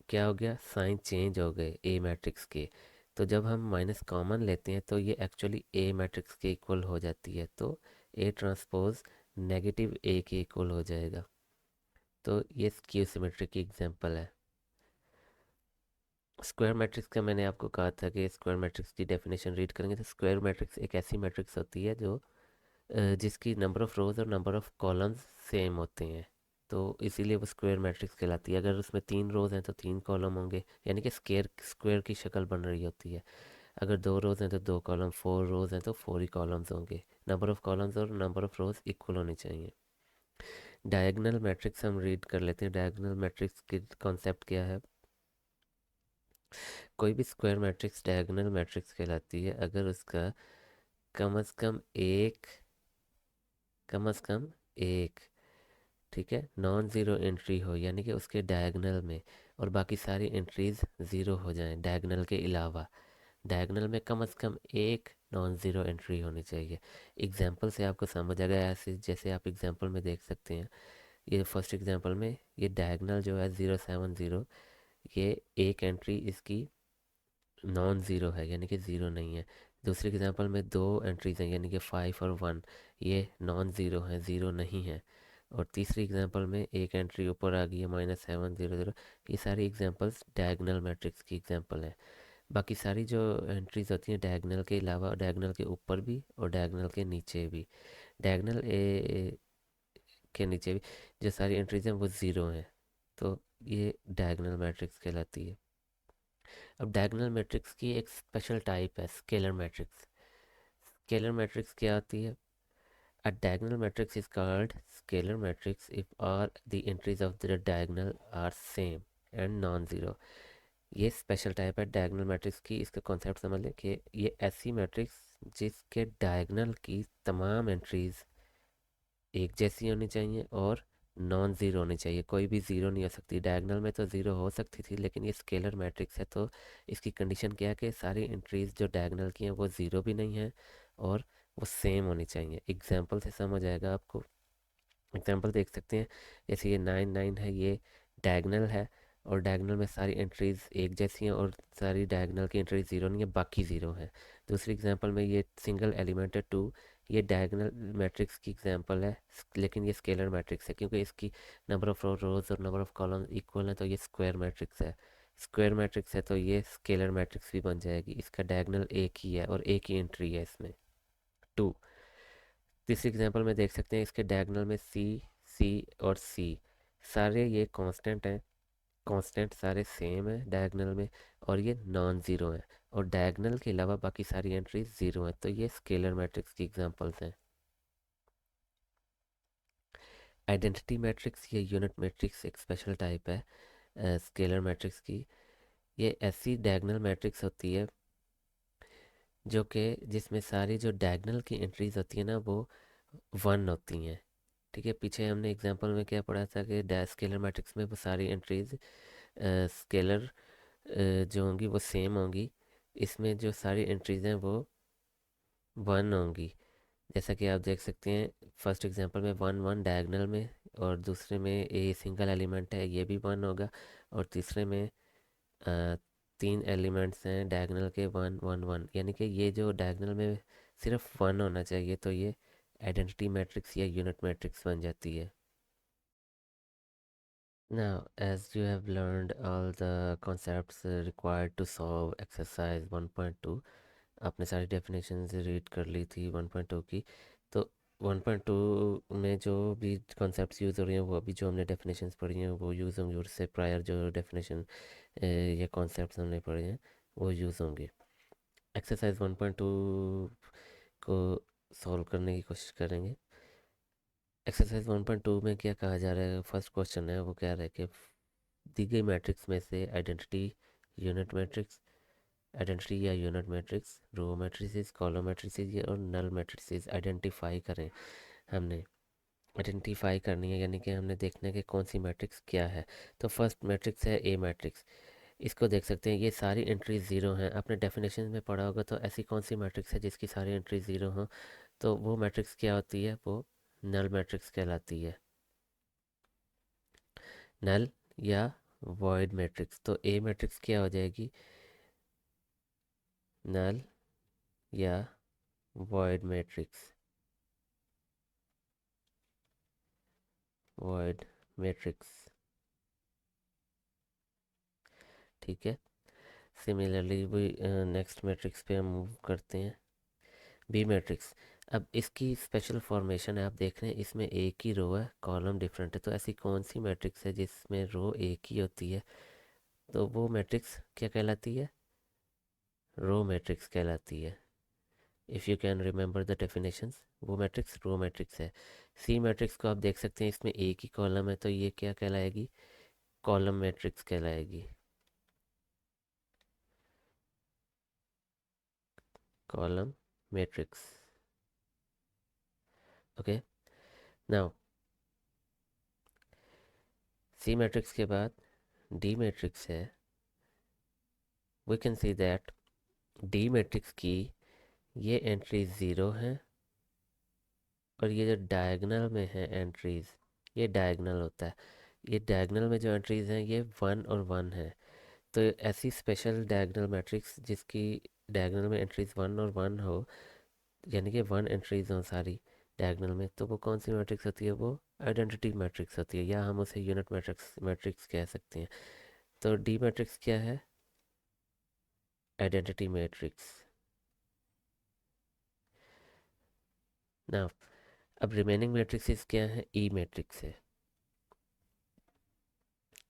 क्या हो गया, साइन चेंज हो गए ए मैट्रिक्स के। तो जब हम माइनस कॉमन लेते हैं तो ये एक्चुअली ए मैट्रिक्स के इक्वल हो जाती है, तो ए ट्रांसपोज नेगेटिव ए के इक्वल हो जाएगा। तो ये स्क्यू सिमेट्री की एग्जांपल है। स्क्वायर मैट्रिक्स का मैंने आपको कहा था कि स्क्वायर मैट्रिक्स की डेफिनेशन रीड करेंगे, तो स्क्वायर मैट्रिक्स एक ऐसी मैट्रिक्स होती है जो जिसकी नंबर ऑफ़ रोज़ और नंबर ऑफ़ कॉलम्स सेम होते हैं, तो इसीलिए वो स्क्वायर मैट्रिक्स कहलाती है। अगर उसमें 3 रोज़ हैं तो 3 कॉलम होंगे, यानी कि स्क्वायर की शक्ल बन रही होती है। अगर 2 रोज़ हैं तो 2 कॉलम, 4 रोज़ हैं तो 4 ही कॉलम्स होंगे। नंबर ऑफ़ कॉलम्स और नंबर ऑफ़ रोज़ इक्वल होनी चाहिए। डायगोनल मैट्रिक्स हम रीड कर लेते हैं। डायगोनल मैट्रिक्स की कॉन्सेप्ट क्या है? कोई भी स्क्वायर मैट्रिक्स डायगोनल मैट्रिक्स कहलाती है अगर उसका कम अज़ कम एक कम अज़ कम एक, ठीक है, नॉन ज़ीरो एंट्री हो, यानी कि उसके डायगोनल में, और बाकी सारी एंट्रीज ज़ीरो हो जाएं डायगोनल के अलावा। डायगोनल में कम अज़ कम एक नॉन ज़ीरो एंट्री होनी चाहिए। एग्जांपल से आपको समझ आ गया, ऐसे जैसे आप एग्जांपल में देख सकते हैं। ये फर्स्ट एग्जांपल में ये डायगोनल जो है 070, ये एक एंट्री इसकी नॉन ज़ीरो है, यानी कि ज़ीरो नहीं है। दूसरे एग्जांपल में 2 एंट्रीज हैं, यानी कि 5 और 1, ये नॉन ज़ीरो हैं, ज़ीरो नहीं है। और तीसरी एग्जांपल में एक एंट्री ऊपर आ गई है -700। ये सारी एग्जांपल्स डायगोनल मैट्रिक्स की एग्जांपल है। बाकी सारी जो एंट्रीज होती हैं डायगोनल के अलावा, डायगोनल के ऊपर भी और डायगोनल के नीचे भी, डायगोनल ए के नीचे भी जो सारी एंट्रीज हैं वो ज़ीरो हैं, तो ये डायगोनल मैट्रिक्स कहलाती है। अब डायगोनल मैट्रिक्स की एक स्पेशल टाइप है स्केलर मैट्रिक्स। स्केलर मैट्रिक्स क्या होती है? A diagonal matrix is called scalar matrix if all the entries of the diagonal are same and non-zero। ये स्पेशल टाइप है डायगोनल मैट्रिक्स की। इसका कॉन्सेप्ट समझ लें कि ये ऐसी मैट्रिक्स जिसके डायगोनल की तमाम एंट्रीज एक जैसी होनी चाहिए और नॉन ज़ीरो होनी चाहिए, कोई भी ज़ीरो नहीं हो सकती। डायगोनल में तो ज़ीरो हो सकती थी, लेकिन ये स्केलर मैट्रिक्स है तो इसकी कंडीशन क्या है कि सारी एंट्रीज जो डायगोनल की हैं वो ज़ीरो भी नहीं है और वो सेम होनी चाहिए। एग्जाम्पल से समझ आएगा आपको। एग्जाम्पल देख सकते हैं, जैसे ये 9 9 है, ये डायगोनल है और डायगोनल में सारी एंट्रीज एक जैसी हैं और सारी डायगोनल की एंट्रीज ज़ीरो नहीं है, बाकी ज़ीरो है। दूसरी एग्जांपल में ये सिंगल एलिमेंट है 2, ये डायगोनल मैट्रिक्स की एग्जांपल है, लेकिन ये स्केलर मैट्रिक्स है क्योंकि इसकी नंबर ऑफ रोज और नंबर ऑफ कॉलम इक्वल है, तो ये स्क्वायर मैट्रिक्स है। स्क्वायर मैट्रिक्स है तो ये स्केलर मैट्रिक्स भी बन जाएगी। इसका डायगोनल एक ही है और एक ही एंट्री है इसमें, 2। तीसरी एग्जांपल में देख सकते हैं, इसके डायगोनल में सी, सी और सी, सारे ये कांस्टेंट हैं, कांस्टेंट सारे सेम है डायगोनल में, और ये नॉन ज़ीरो है, और डायगोनल के अलावा बाकी सारी एंट्रीज ज़ीरो हैं, तो ये स्केलर मैट्रिक्स की एग्जांपल्स हैं। आइडेंटिटी मैट्रिक्स या यूनिट मैट्रिक्स एक स्पेशल टाइप है स्केलर मैट्रिक्स की। ये ऐसी डायगोनल मैट्रिक्स होती है जो कि जिसमें सारी जो डायगोनल की एंट्रीज होती है ना वो 1 होती हैं। ठीक है, पीछे हमने एग्जांपल में क्या पढ़ा था कि स्केलर मैट्रिक्स में वो सारी एंट्रीज स्केलर जो होंगी वो सेम होंगी। इसमें जो सारी एंट्रीज हैं वो 1 होंगी। जैसा कि आप देख सकते हैं फर्स्ट एग्जांपल में 1 1 डायगोनल में, और दूसरे में ए सिंगल एलिमेंट है ये भी 1 होगा, और तीसरे में अ, 3 एलिमेंट्स हैं डायगोनल के 1 1 1, यानी कि ये जो डायगोनल में सिर्फ 1 होना चाहिए, तो ये आइडेंटिटी मैट्रिक्स या यूनिट मैट्रिक्स बन जाती है। Now, as you have learned all the concepts required to solve exercise 1.2, आपने सारी डेफिनेशंस रीड कर ली थी 1.2 की, तो 1.2 में जो भी कॉन्सेप्ट्स यूज़ हो रही हैं वो अभी जो हमने डेफिनेशंस पढ़ी हैं वो यूज़ होंगी, और उससे प्रायर जो डेफिनेशन या कॉन्सेप्ट्स हमने पढ़े हैं वो यूज़ होंगे। एक्सरसाइज 1.2 को सॉल्व करने की कोशिश करेंगे। एक्सरसाइज 1.2 में क्या कहा जा रहा है? फर्स्ट क्वेश्चन है वो कह रहा है कि दी गई मैट्रिक्स में से आइडेंटिटी यूनिट मैट्रिक्स आइडेंटिटी या यूनिट मैट्रिक्स, रो मैट्रिसेस, कॉलम मैट्रिसेस और नल मैट्रिसेस आइडेंटिफाई करें। हमने आइडेंटिफाई करनी है, यानी कि हमने देखना है कि कौन सी मैट्रिक्स क्या है। तो फर्स्ट मैट्रिक्स है ए मैट्रिक्स। इसको देख सकते हैं, ये सारी एंट्रीज ज़ीरो हैं। आपने डेफिनेशन में पढ़ा होगा, तो ऐसी कौन सी मैट्रिक्स है जिसकी सारी एंट्री ज़ीरो हों, तो वो मैट्रिक्स क्या होती है, वो नल मैट्रिक्स कहलाती है। नल या वॉइड मैट्रिक्स। तो ए मैट्रिक्स क्या हो जाएगी, नल या वॉइड मैट्रिक्स, वॉइड मैट्रिक्स। ठीक है। सिमिलरली भी नेक्स्ट मैट्रिक्स पे हम मूव करते हैं, बी मैट्रिक्स। अब इसकी स्पेशल फॉर्मेशन है, आप देख रहे हैं इसमें एक ही रो है, कॉलम डिफरेंट है। तो ऐसी कौन सी मैट्रिक्स है जिसमें रो एक ही होती है, तो वो मैट्रिक्स क्या कहलाती है, रो मैट्रिक्स कहलाती है। If you can remember the definitions, वो मैट्रिक्स रो मैट्रिक्स है। सी मैट्रिक्स को आप देख सकते हैं, इसमें एक ही कॉलम है, तो ये क्या कहलाएगी, कॉलम मैट्रिक्स कहलाएगी, column matrix. Okay. Now C matrix के बाद डी मैट्रिक्स है। We can see that D matrix की ये एंट्री ज़ीरो है, और ये जो डायगनल में है एंट्रीज़, ये डायगनल होता है। ये डायगनल में जो एंट्रीज़ हैं ये वन और वन है। तो ऐसी स्पेशल डायगनल मैट्रिक्स जिसकी डायगनल में एंट्रीज़ वन और वन हो, यानी कि वन एंट्रीज़ हों सारी डायगनल में, तो वो कौन सी मैट्रिक्स होती है, वो आइडेंटिटी मैट्रिक्स होती है, या हम उसे यूनिट मैट्रिक्स मैट्रिक्स कह सकते हैं। तो डी मैट्रिक्स क्या है, आइडेंटिटी मैट्रिक्स। ना, अब रिमेनिंग मैट्रिक्स क्या है, ई मैट्रिक्स है।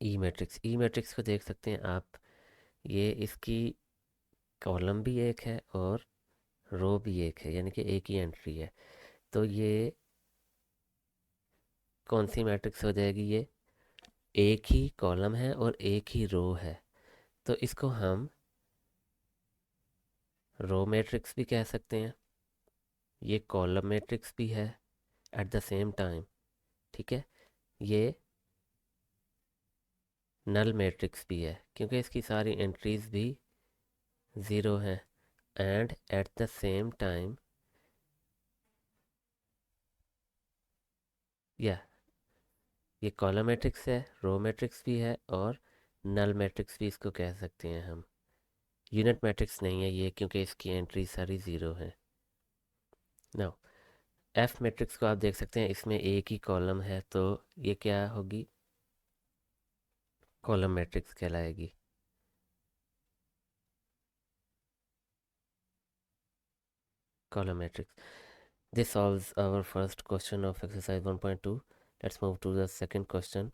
ई मैट्रिक्स, ई मैट्रिक्स को देख सकते हैं आप, ये इसकी कॉलम भी एक है और रो भी एक है, यानी कि एक ही एंट्री है। तो ये कौन सी मैट्रिक्स हो जाएगी, ये एक ही कॉलम है और एक ही रो है, तो इसको हम रो मैट्रिक्स भी कह सकते हैं। ये कॉलम मैट्रिक्स भी है एट द सेम टाइम। ठीक है। ये नल मैट्रिक्स भी है, क्योंकि इसकी सारी एंट्रीज भी ज़ीरो हैं, and at the same time, या ये कॉलम मैट्रिक्स है, रो मैट्रिक्स भी है, और नल मैट्रिक्स भी इसको कह सकते हैं हम। यूनिट मैट्रिक्स नहीं है ये, क्योंकि इसकी एंट्री सारी ज़ीरो है। नाउ एफ मैट्रिक्स को आप देख सकते हैं, इसमें एक ही कॉलम है, तो ये क्या होगी, कॉलम मैट्रिक्स कहलाएगी। Column matrix. This solves our first question of exercise 1.2. Let's move to the second question.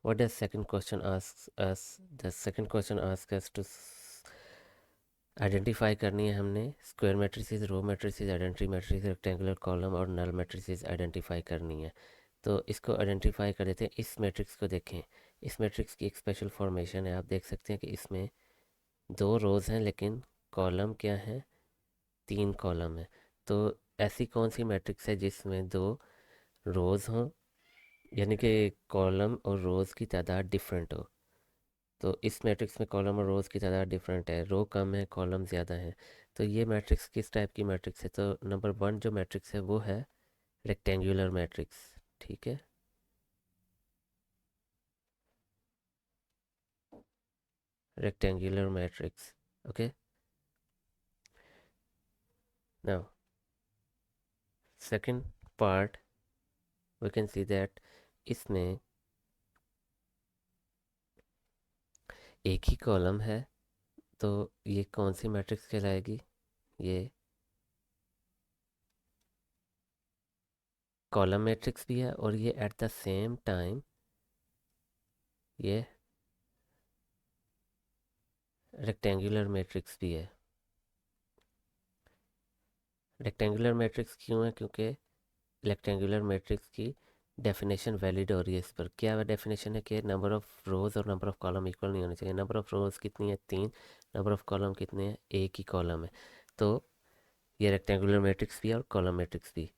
What does second question asks us? The second question asks us to identify करनी है हमने square matrices, row matrices, identity matrix, rectangular column और null matrices identify करनी है। तो इसको identify कर देते हैं। इस मैट्रिक्स को देखें, इस मैट्रिक्स की एक स्पेशल फॉर्मेशन है। आप देख सकते हैं कि इसमें दो रोज़ हैं, लेकिन कॉलम क्या है, तीन कॉलम है। तो ऐसी कौन सी मैट्रिक्स है जिसमें दो रोज़ हों, यानी कि कॉलम और रोज़ की तादाद डिफरेंट हो। तो इस मैट्रिक्स में कॉलम और रोज़ की तादाद डिफरेंट है, रो कम है, कॉलम ज़्यादा है। तो ये मैट्रिक्स किस टाइप की मैट्रिक्स है, तो नंबर वन जो मैट्रिक्स है वो है रेक्टेंगुलर मैट्रिक्स। ठीक है। Rectangular matrix. Okay. Now second part, we can see that इसमें एक ही कॉलम है, तो ये कौन सी मैट्रिक्स कहलाएगी, ये कॉलम मैट्रिक्स भी है, और ये एट द सेम टाइम ये रेक्टेंगुलर मैट्रिक्स भी है। रेक्टेंगुलर मैट्रिक्स क्यों है, क्योंकि रेक्टेंगुलर मैट्रिक्स की डेफिनेशन वैलिड हो रही है इस पर। क्या डेफिनेशन है कि नंबर ऑफ़ रोज़ और नंबर ऑफ़ कॉलम इक्वल नहीं होने चाहिए। नंबर ऑफ़ रोज़ कितनी है, 3। नंबर ऑफ़ कॉलम कितने हैं, एक ही कॉलम है। तो ये रेक्टेंगुलर मैट्रिक्स भी है और कॉलम मैट्रिक्स भी।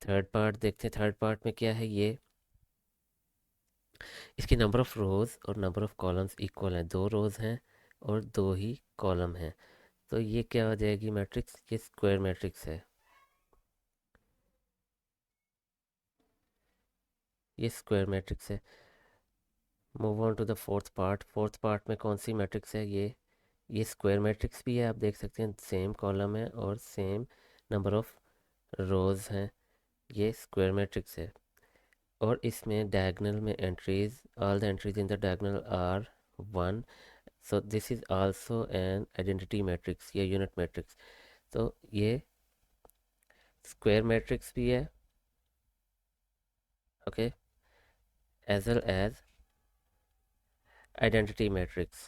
थर्ड पार्ट देखते हैं। थर्ड पार्ट में क्या है, ये इसकी नंबर ऑफ़ रोज़ और नंबर ऑफ़ कॉलम्स इक्वल हैं। 2 रोज़ हैं और 2 ही कॉलम हैं। तो ये क्या हो जाएगी मैट्रिक्स, ये स्क्वायर मैट्रिक्स है। ये स्क्वायर मैट्रिक्स है। Move on to the fourth part. Fourth part में कौन सी मैट्रिक्स है, ये स्क्वायर मैट्रिक्स भी है। आप देख सकते हैं सेम कॉलम है और सेम नंबर ऑफ़ रोज़ हैं। ये स्क्वायर मैट्रिक्स है और इसमें डायगोनल में entries, all the entries in the diagonal are 1। So this is also an identity matrix या यूनिट मैट्रिक्स। तो ये स्क्वायर मैट्रिक्स भी है, okay, as well as identity matrix.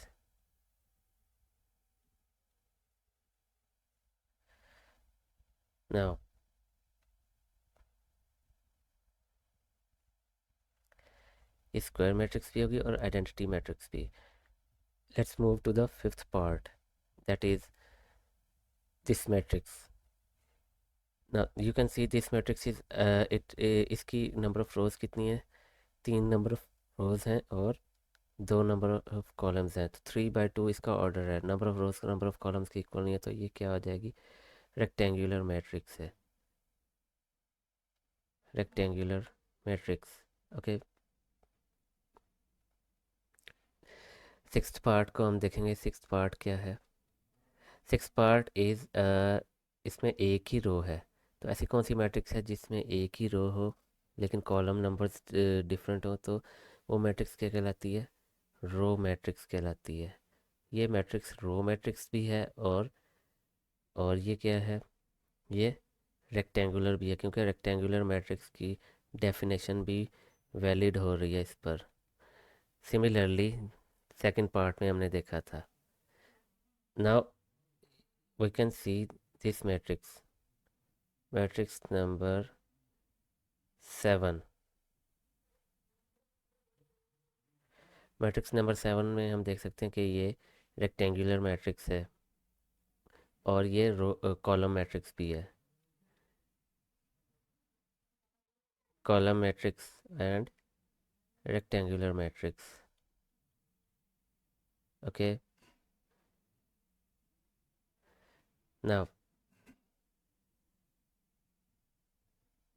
Now ये स्क्वायर मैट्रिक्स भी होगी और आइडेंटिटी मैट्रिक्स भी। Let's move to the fifth part, that is this matrix. Now you can see this matrix is इसकी नंबर ऑफ रोज कितनी है, 3 number of रोज हैं और 2 नंबर ऑफ कॉलम्स हैं। तो 3/2 इसका ऑर्डर है। Number of rose number of columns की इक्वल नहीं है, तो ये क्या हो जाएगी, रेक्टेंगुलर मैट्रिक्स है। Rectangular matrix, okay. Sixth part को हम देखेंगे। सिक्स्थ पार्ट क्या है, सिक्स पार्ट इज़ इसमें एक ही रो है। तो ऐसी कौन सी मैट्रिक्स है जिसमें एक ही रो हो लेकिन कॉलम नंबर्स डिफरेंट हो, तो वो मैट्रिक्स क्या कहलाती है, रो मैट्रिक्स कहलाती है। ये मैट्रिक्स रो मैट्रिक्स भी है और ये क्या है, ये रेक्टेंगुलर भी है, क्योंकि रेक्टेंगुलर मैट्रिक्स की डेफिनेशन भी वैलिड हो रही है इस पर। सिमिलरली सेकंड पार्ट में हमने देखा था। Now we can see this matrix, matrix number 7। Matrix number 7 में हम देख सकते हैं कि ये रेक्टेंगुलर मैट्रिक्स है और ये रो कॉलम मैट्रिक्स भी है। Column matrix and rectangular matrix, okay. Now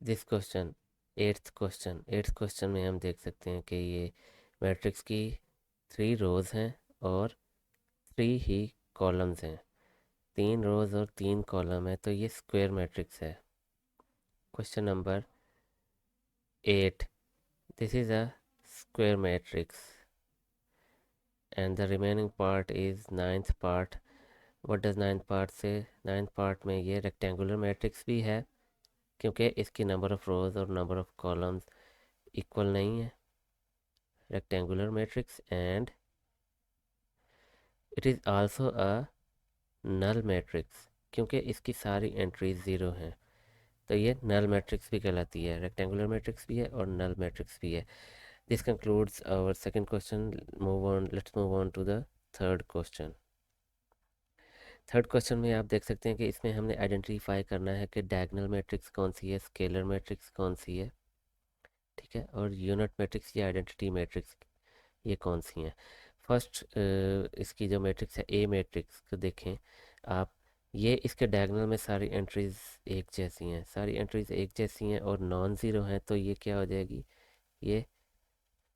this question, eighth question में हम देख सकते हैं कि ये मैट्रिक्स की 3 रोज हैं और 3 ही कॉलम्स हैं। 3 रोज और 3 कॉलम है, तो ये स्क्वायर मैट्रिक्स है। Question number 8, this is a square matrix and the remaining part is ninth part. What does ninth part say? Ninth part में ये rectangular matrix भी है क्योंकि इसकी number of rows और number of columns equal नहीं है, rectangular matrix, and it is also a null matrix क्योंकि इसकी सारी एंट्रीज ज़ीरो हैं। तो ये नल मैट्रिक्स भी कहलाती है, रेक्टेंगुलर मैट्रिक्स भी है और नल मैट्रिक्स भी है। This concludes our second question. Move on, let's move on to the third question. Third question में आप देख सकते हैं कि इसमें हमने आइडेंटिफाई करना है कि डायगोनल मैट्रिक्स कौन सी है, स्केलर मैट्रिक्स कौन सी है, ठीक है, और यूनिट मैट्रिक्स या आइडेंटिटी मैट्रिक्स ये कौन सी हैं। फर्स्ट इसकी जो मैट्रिक्स है ए मैट्रिक्स को देखें आप। ये इसके डायगोनल में सारी एंट्रीज एक जैसी हैं, सारी एंट्रीज एक जैसी हैं और नॉन ज़ीरो हैं, तो ये क्या हो जाएगी, ये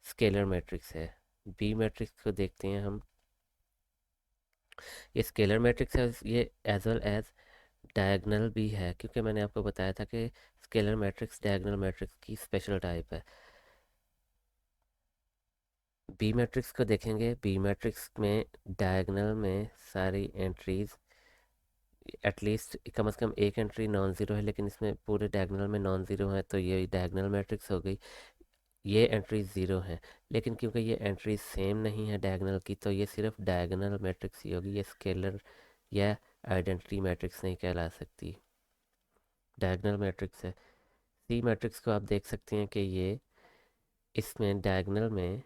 स्केलर मैट्रिक्स है। बी मैट्रिक्स को देखते हैं हम। ये स्केलर मैट्रिक्स है, ये एज वेल एज डायगोनल भी है क्योंकि मैंने आपको बताया था कि स्केलर मैट्रिक्स डायगोनल मैट्रिक्स की स्पेशल टाइप है। बी मैट्रिक्स को देखेंगे। बी मैट्रिक्स में डायगोनल में सारी एंट्रीज एटलीस्ट कम से कम एक एंट्री नॉन ज़ीरो है, लेकिन इसमें पूरे डायगोनल में नॉन ज़ीरो है, तो ये डायगोनल मैट्रिक्स हो गई। ये एंट्रीज ज़ीरो हैं, लेकिन क्योंकि ये एंट्रीज सेम नहीं है डायगोनल की, तो ये सिर्फ डायगोनल मैट्रिक्स ही होगी, ये स्केलर या आइडेंटिटी मैट्रिक्स नहीं कहला सकती। डायगनल मैट्रिक्स है। सी मैट्रिक्स को आप देख सकते हैं कि ये इसमें डायगनल में,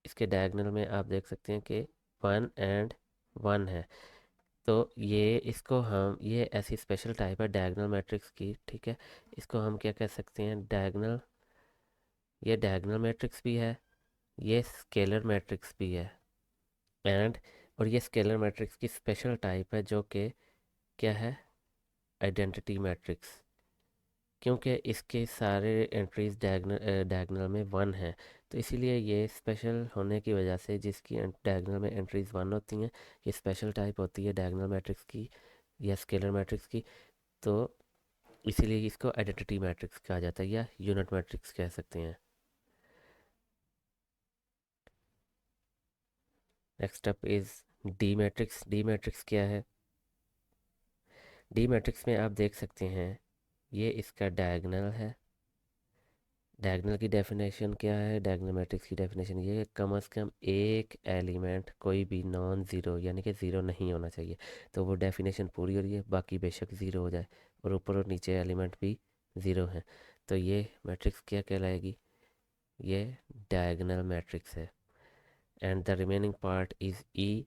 इसके डायगनल में आप देख सकते हैं कि 1 और 1 है। तो ये इसको हम, ये ऐसी स्पेशल टाइप है डायगनल मैट्रिक्स की, ठीक है। इसको हम क्या कह सकते हैं, डायगनल, ये डायगनल मैट्रिक्स भी है, ये स्केलर मैट्रिक्स भी है। एंड और ये स्केलर मैट्रिक्स की स्पेशल टाइप है जो कि क्या है, आइडेंटिटी मैट्रिक्स, क्योंकि इसके सारे एंट्रीज डायगनल में 1 हैं। तो इसीलिए ये स्पेशल होने की वजह से, जिसकी डायगनल में एंट्रीज 1 होती हैं, ये स्पेशल टाइप होती है डायगनल मैट्रिक्स की या स्केलर मैट्रिक्स की। तो इसीलिए इसको आइडेंटिटी मैट्रिक्स कहा जाता है या यूनिट मैट्रिक्स कह सकते हैं। Next up is D matrix. D matrix क्या है? डी मैट्रिक्स में आप देख सकते हैं ये इसका डायगनल है। डायगनल की डेफिनेशन क्या है? डायगनल मैट्रिक्स की डेफिनेशन ये है, कम से कम एक एलिमेंट कोई भी नॉन ज़ीरो यानी कि ज़ीरो नहीं होना चाहिए। तो वो डेफिनेशन पूरी हो रही है, बाकी बेशक ज़ीरो हो जाए और ऊपर और नीचे एलिमेंट भी ज़ीरो हैं। तो ये मैट्रिक्स क्या कहलाएगी? ये डायगनल मैट्रिक्स है। And the remaining part is E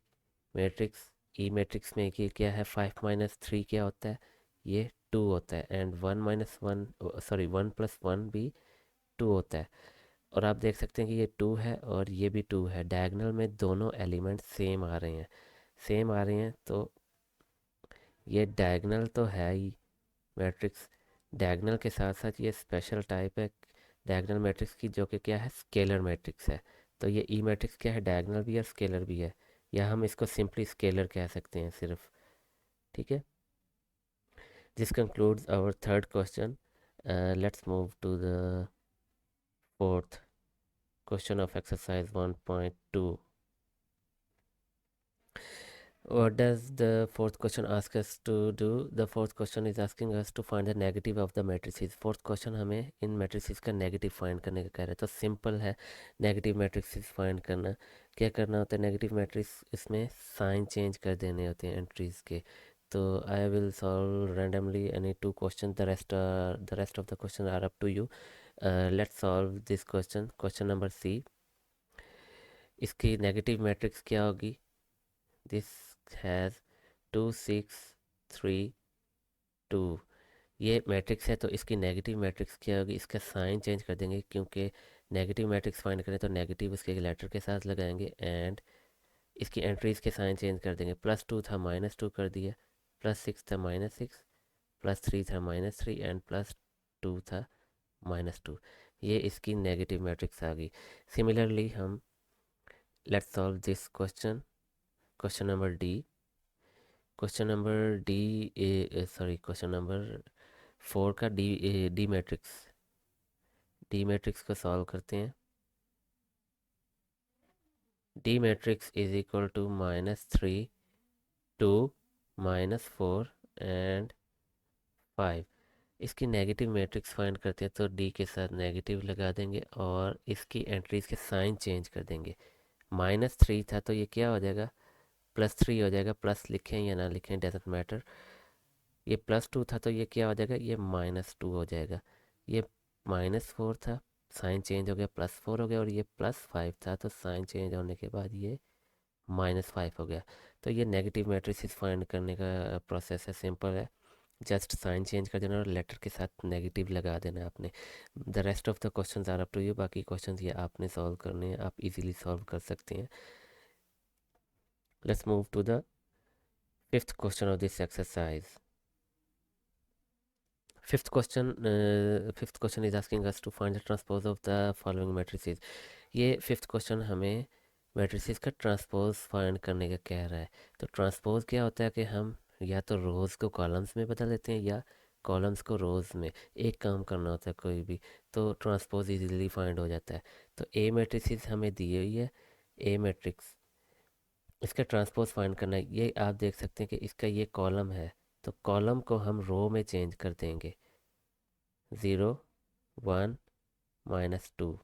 matrix. E matrix में कि क्या है, 5 - 3 क्या होता है? ये 2 होता है। एंड 1 - 1, सॉरी 1 + 1 भी 2 होता है। और आप देख सकते हैं कि ये 2 है और ये भी 2 है। डायगनल में दोनों एलिमेंट सेम आ रहे हैं, सेम आ रहे हैं, तो ये डायगनल तो है ही मैट्रिक्स। डायगनल के साथ साथ ये स्पेशल टाइप है डायगनल मैट्रिक्स की, जो कि क्या है, स्केलर मैट्रिक्स है। तो ये ई मैट्रिक्स क्या है, डायगनल भी है, स्केलर भी है, या हम इसको सिंपली स्केलर कह सकते हैं सिर्फ, ठीक है। This concludes our third question. Let's move to the fourth question of exercise 1.2. What does the fourth question ask us to do? The fourth question is asking us to find the negative of the matrices. Fourth question हमें इन matrices का negative find करने का कह रहा है। तो simple है negative matrices find करना। क्या करना होता है negative matrix? इसमें sign change कर देने होते हैं entries के। तो I will solve randomly any two questions. The rest of the questions are up to you. Let's solve this question. Question number C. इसकी negative matrix क्या होगी? This has 2 6 3 2। ये मैट्रिक्स है, तो इसकी नेगेटिव मैट्रिक्स क्या होगी? इसका साइन चेंज कर देंगे, क्योंकि नेगेटिव मैट्रिक्स फाइंड करें तो नेगेटिव उसके लेटर के साथ लगाएंगे। एंड इसकी एंट्रीज के साइन चेंज कर देंगे। +2 था -2 कर दिया, +6 था -6, +3 था -3 एंड +2 था -2। ये इसकी नेगेटिव मैट्रिक्स आ गई। सिमिलरली हम let's solve this question, question number D. Question number D, sorry question number 4 का डी मैट्रिक्स, डी मैट्रिक्स को सॉल्व करते हैं। D matrix is equal to -3 2 -4 and 5। इसकी नेगेटिव मैट्रिक्स फाइंड करते हैं, तो डी के साथ नेगेटिव लगा देंगे और इसकी एंट्रीज के साइन चेंज कर देंगे। -3 था तो ये क्या हो जाएगा, +3 हो जाएगा। प्लस लिखें या ना लिखें डजेंट मैटर। ये +2 था तो ये क्या हो जाएगा, ये -2 हो जाएगा। ये -4 था, साइन चेंज हो गया, +4 हो गया। और ये +5 था तो साइन चेंज होने के बाद ये -5 हो गया। तो ये नेगेटिव मैट्रिसेस फाइंड करने का प्रोसेस है, सिंपल है। जस्ट साइन चेंज कर देना और लेटर के साथ नेगेटिव लगा देना आपने। The rest of the questions are up to you. बाकी क्वेश्चंस ये आपने सॉल्व करने हैं, आप इजीली सॉल्व कर सकते हैं। Let's move to the fifth question of this exercise. Fifth question is asking us to find the transpose of the following matrices. ये फिफ्थ क्वेश्चन हमें मैट्रिसेस का ट्रांसपोज फाइंड करने का कह रहा है। तो ट्रांसपोज क्या होता है कि हम या तो रोज़ को कॉलम्स में बदल देते हैं या कॉलम्स को रोज़ में। एक काम करना होता है कोई भी, तो ट्रांसपोज इजीली फाइंड हो जाता है। तो ए मैट्रिसेस हमें दी हुई है, ए मैट्रिक्स, इसका ट्रांसपोज फाइंड करना है। ये आप देख सकते हैं कि इसका ये कॉलम है, तो कॉलम को हम रो में चेंज कर देंगे। 0 1 -2,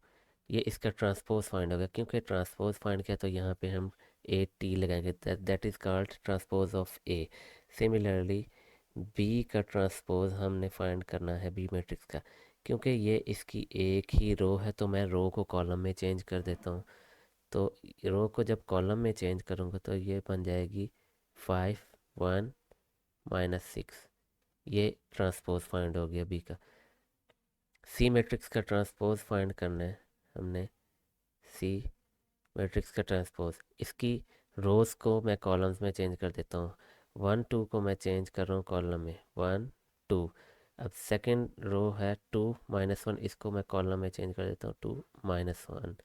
ये इसका ट्रांसपोज फाइंड होगा। क्योंकि ट्रांसपोज फाइंड किया तो यहाँ पे हम ए टी लगाएंगे, that is called transpose of A. Similarly B का ट्रांसपोज हमने फाइंड करना है बी मैट्रिक्स का। क्योंकि ये इसकी एक ही रो है तो मैं रो को कॉलम में चेंज कर देता हूँ। तो रो को जब कॉलम में चेंज करूँगा तो ये बन जाएगी 5 1 -6। ये ट्रांसपोज फाइंड हो गया बी का। सी मैट्रिक्स का ट्रांसपोज फाइंड करना है हमने। सी मैट्रिक्स का ट्रांसपोज, इसकी रोज़ को मैं कॉलम्स में चेंज कर देता हूँ। 1 2 को मैं चेंज कर रहा हूँ कॉलम में, 1 2। अब सेकंड रो है 2 -1, इसको मैं कॉलम में चेंज कर देता हूँ 2 -1।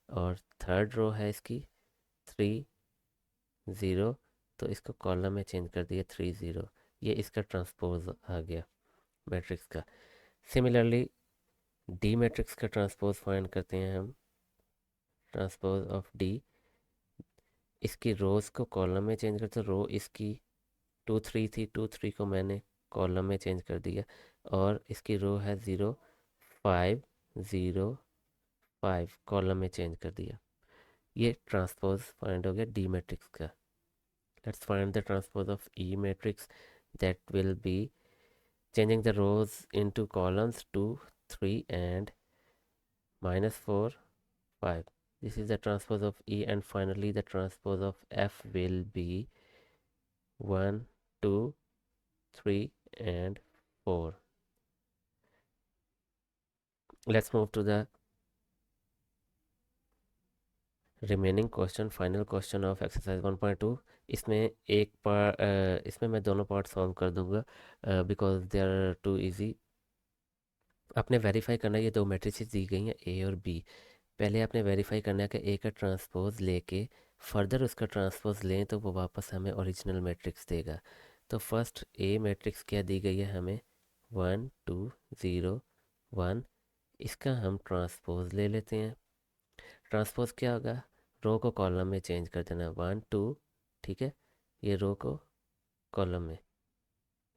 और थर्ड रो है इसकी 3 0, तो इसको कॉलम में चेंज कर दिया 3 0। ये इसका ट्रांसपोज आ गया मैट्रिक्स का। सिमिलरली डी मैट्रिक्स का ट्रांसपोज फाइंड करते हैं हम। ट्रांसपोज ऑफ डी, इसकी रोज़ को कॉलम में चेंज करते, रो इसकी 2 3 थी, 2 3 को मैंने कॉलम में चेंज कर दिया। और इसकी रो है 0 5 0 5, कॉलम में चेंज कर दिया। ये ट्रांसपोज फाइंड हो गया डी मैट्रिक्स का। Let's find the transpose of E matrix, that will B changing the rows into columns 2 3 and -4 5. This is the transpose of E, and finally the transpose of F will be 1 2 3 and 4. Let's move to the remaining question, final question of exercise 1.2। इसमें इसमें मैं दोनों part solve कर दूंगा because they are too easy. आपने verify करना है, ये दो मैट्रिसेस दी गई हैं ए और बी। पहले आपने वेरीफाई करना है कि ए का ट्रांसपोज लेके फर्दर उसका ट्रांसपोज लें तो वो वापस हमें ओरिजिनल मैट्रिक्स देगा। तो फर्स्ट ए मैट्रिक्स क्या दी गई है हमें, 1 2 0 1। इसका हम ट्रांसपोज ले लेते हैं। ट्रांसपोज क्या होगा, रो को कॉलम में चेंज कर देना, 1 2, ठीक है। ये रो को कॉलम में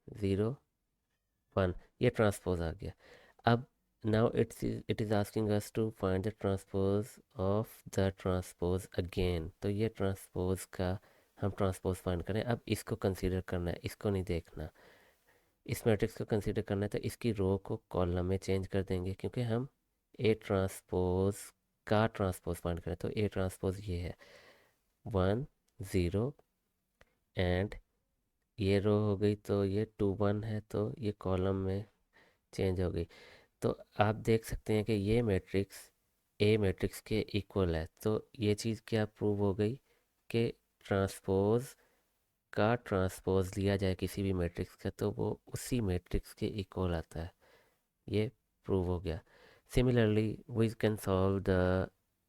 0 1, ये ट्रांसपोज आ गया। अब now it is asking us to find the transpose of the transpose again। तो ये ट्रांसपोज का हम ट्रांसपोज फाइंड करें। अब इसको कंसीडर करना है, इसको नहीं देखना। इस मैट्रिक्स को कंसीडर करना है तो इसकी रो को कॉलम में चेंज कर देंगे, क्योंकि हम ए ट्रांसपोज का ट्रांसपोज फाइंड करें। तो ए ट्रांसपोज ये है 1 0, एंड ये रो हो गई तो ये 2 1 है तो ये कॉलम में चेंज हो गई। तो आप देख सकते हैं कि ये मैट्रिक्स ए मैट्रिक्स के इक्वल है। तो ये चीज़ क्या प्रूव हो गई कि ट्रांसपोज का ट्रांसपोज लिया जाए किसी भी मैट्रिक्स का तो वो उसी मैट्रिक्स के इक्वल आता है। ये प्रूव हो गया। Similarly we can solve the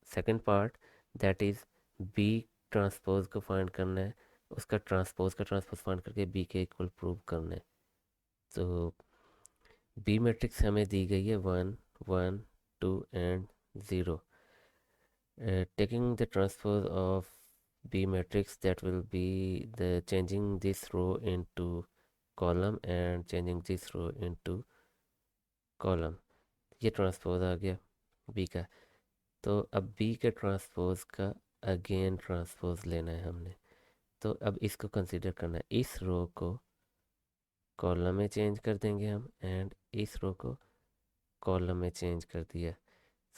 second part, that is B transpose को फाइंड करना है, उसका ट्रांसपोज का ट्रांसपोज फाइंड करके बी के इक्वल प्रूव करना है। तो बी मैट्रिक्स हमें दी गई है 1 1 2 and 0। Taking the transpose of B matrix, that will be the changing this row into column and changing this row into column। ये ट्रांसपोज आ गया B का। तो अब B के ट्रांसपोज का अगेन ट्रांसपोज लेना है हमने। तो अब इसको कंसीडर करना है, इस रो को कॉलम में चेंज कर देंगे हम, एंड इस रो को कॉलम में चेंज कर दिया।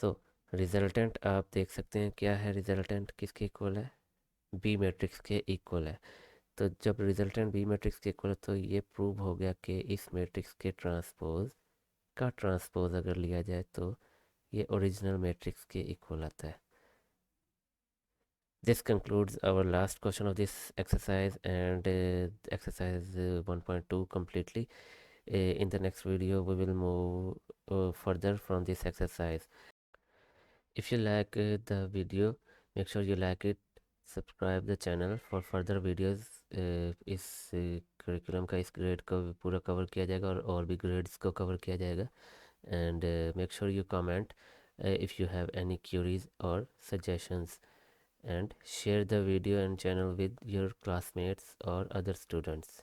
सो रिजल्टेंट आप देख सकते हैं क्या है, रिजल्टेंट किसके इक्वल है, बी मैट्रिक्स के इक्वल है। तो जब रिजल्टेंट बी मैट्रिक्स के इक्वल है तो ये प्रूव हो गया कि इस मैट्रिक्स के ट्रांसपोज का ट्रांसपोज अगर लिया जाए तो ये ओरिजिनल मैट्रिक्स के इक्वल आता है। This concludes our last question of this exercise and exercise 1.2 completely. In the next video we will move further from this exercise. If you like the video, make sure you like it, subscribe the channel for further videos. इस curriculum का इस grade को पूरा cover किया जाएगा और भी grades को कवर किया जाएगा। And make sure you comment if you have any curies और suggestions, and share the video and channel with your classmates or other students.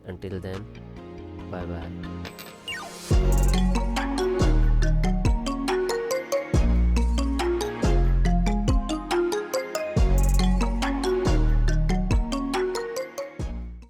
Until then, bye bye.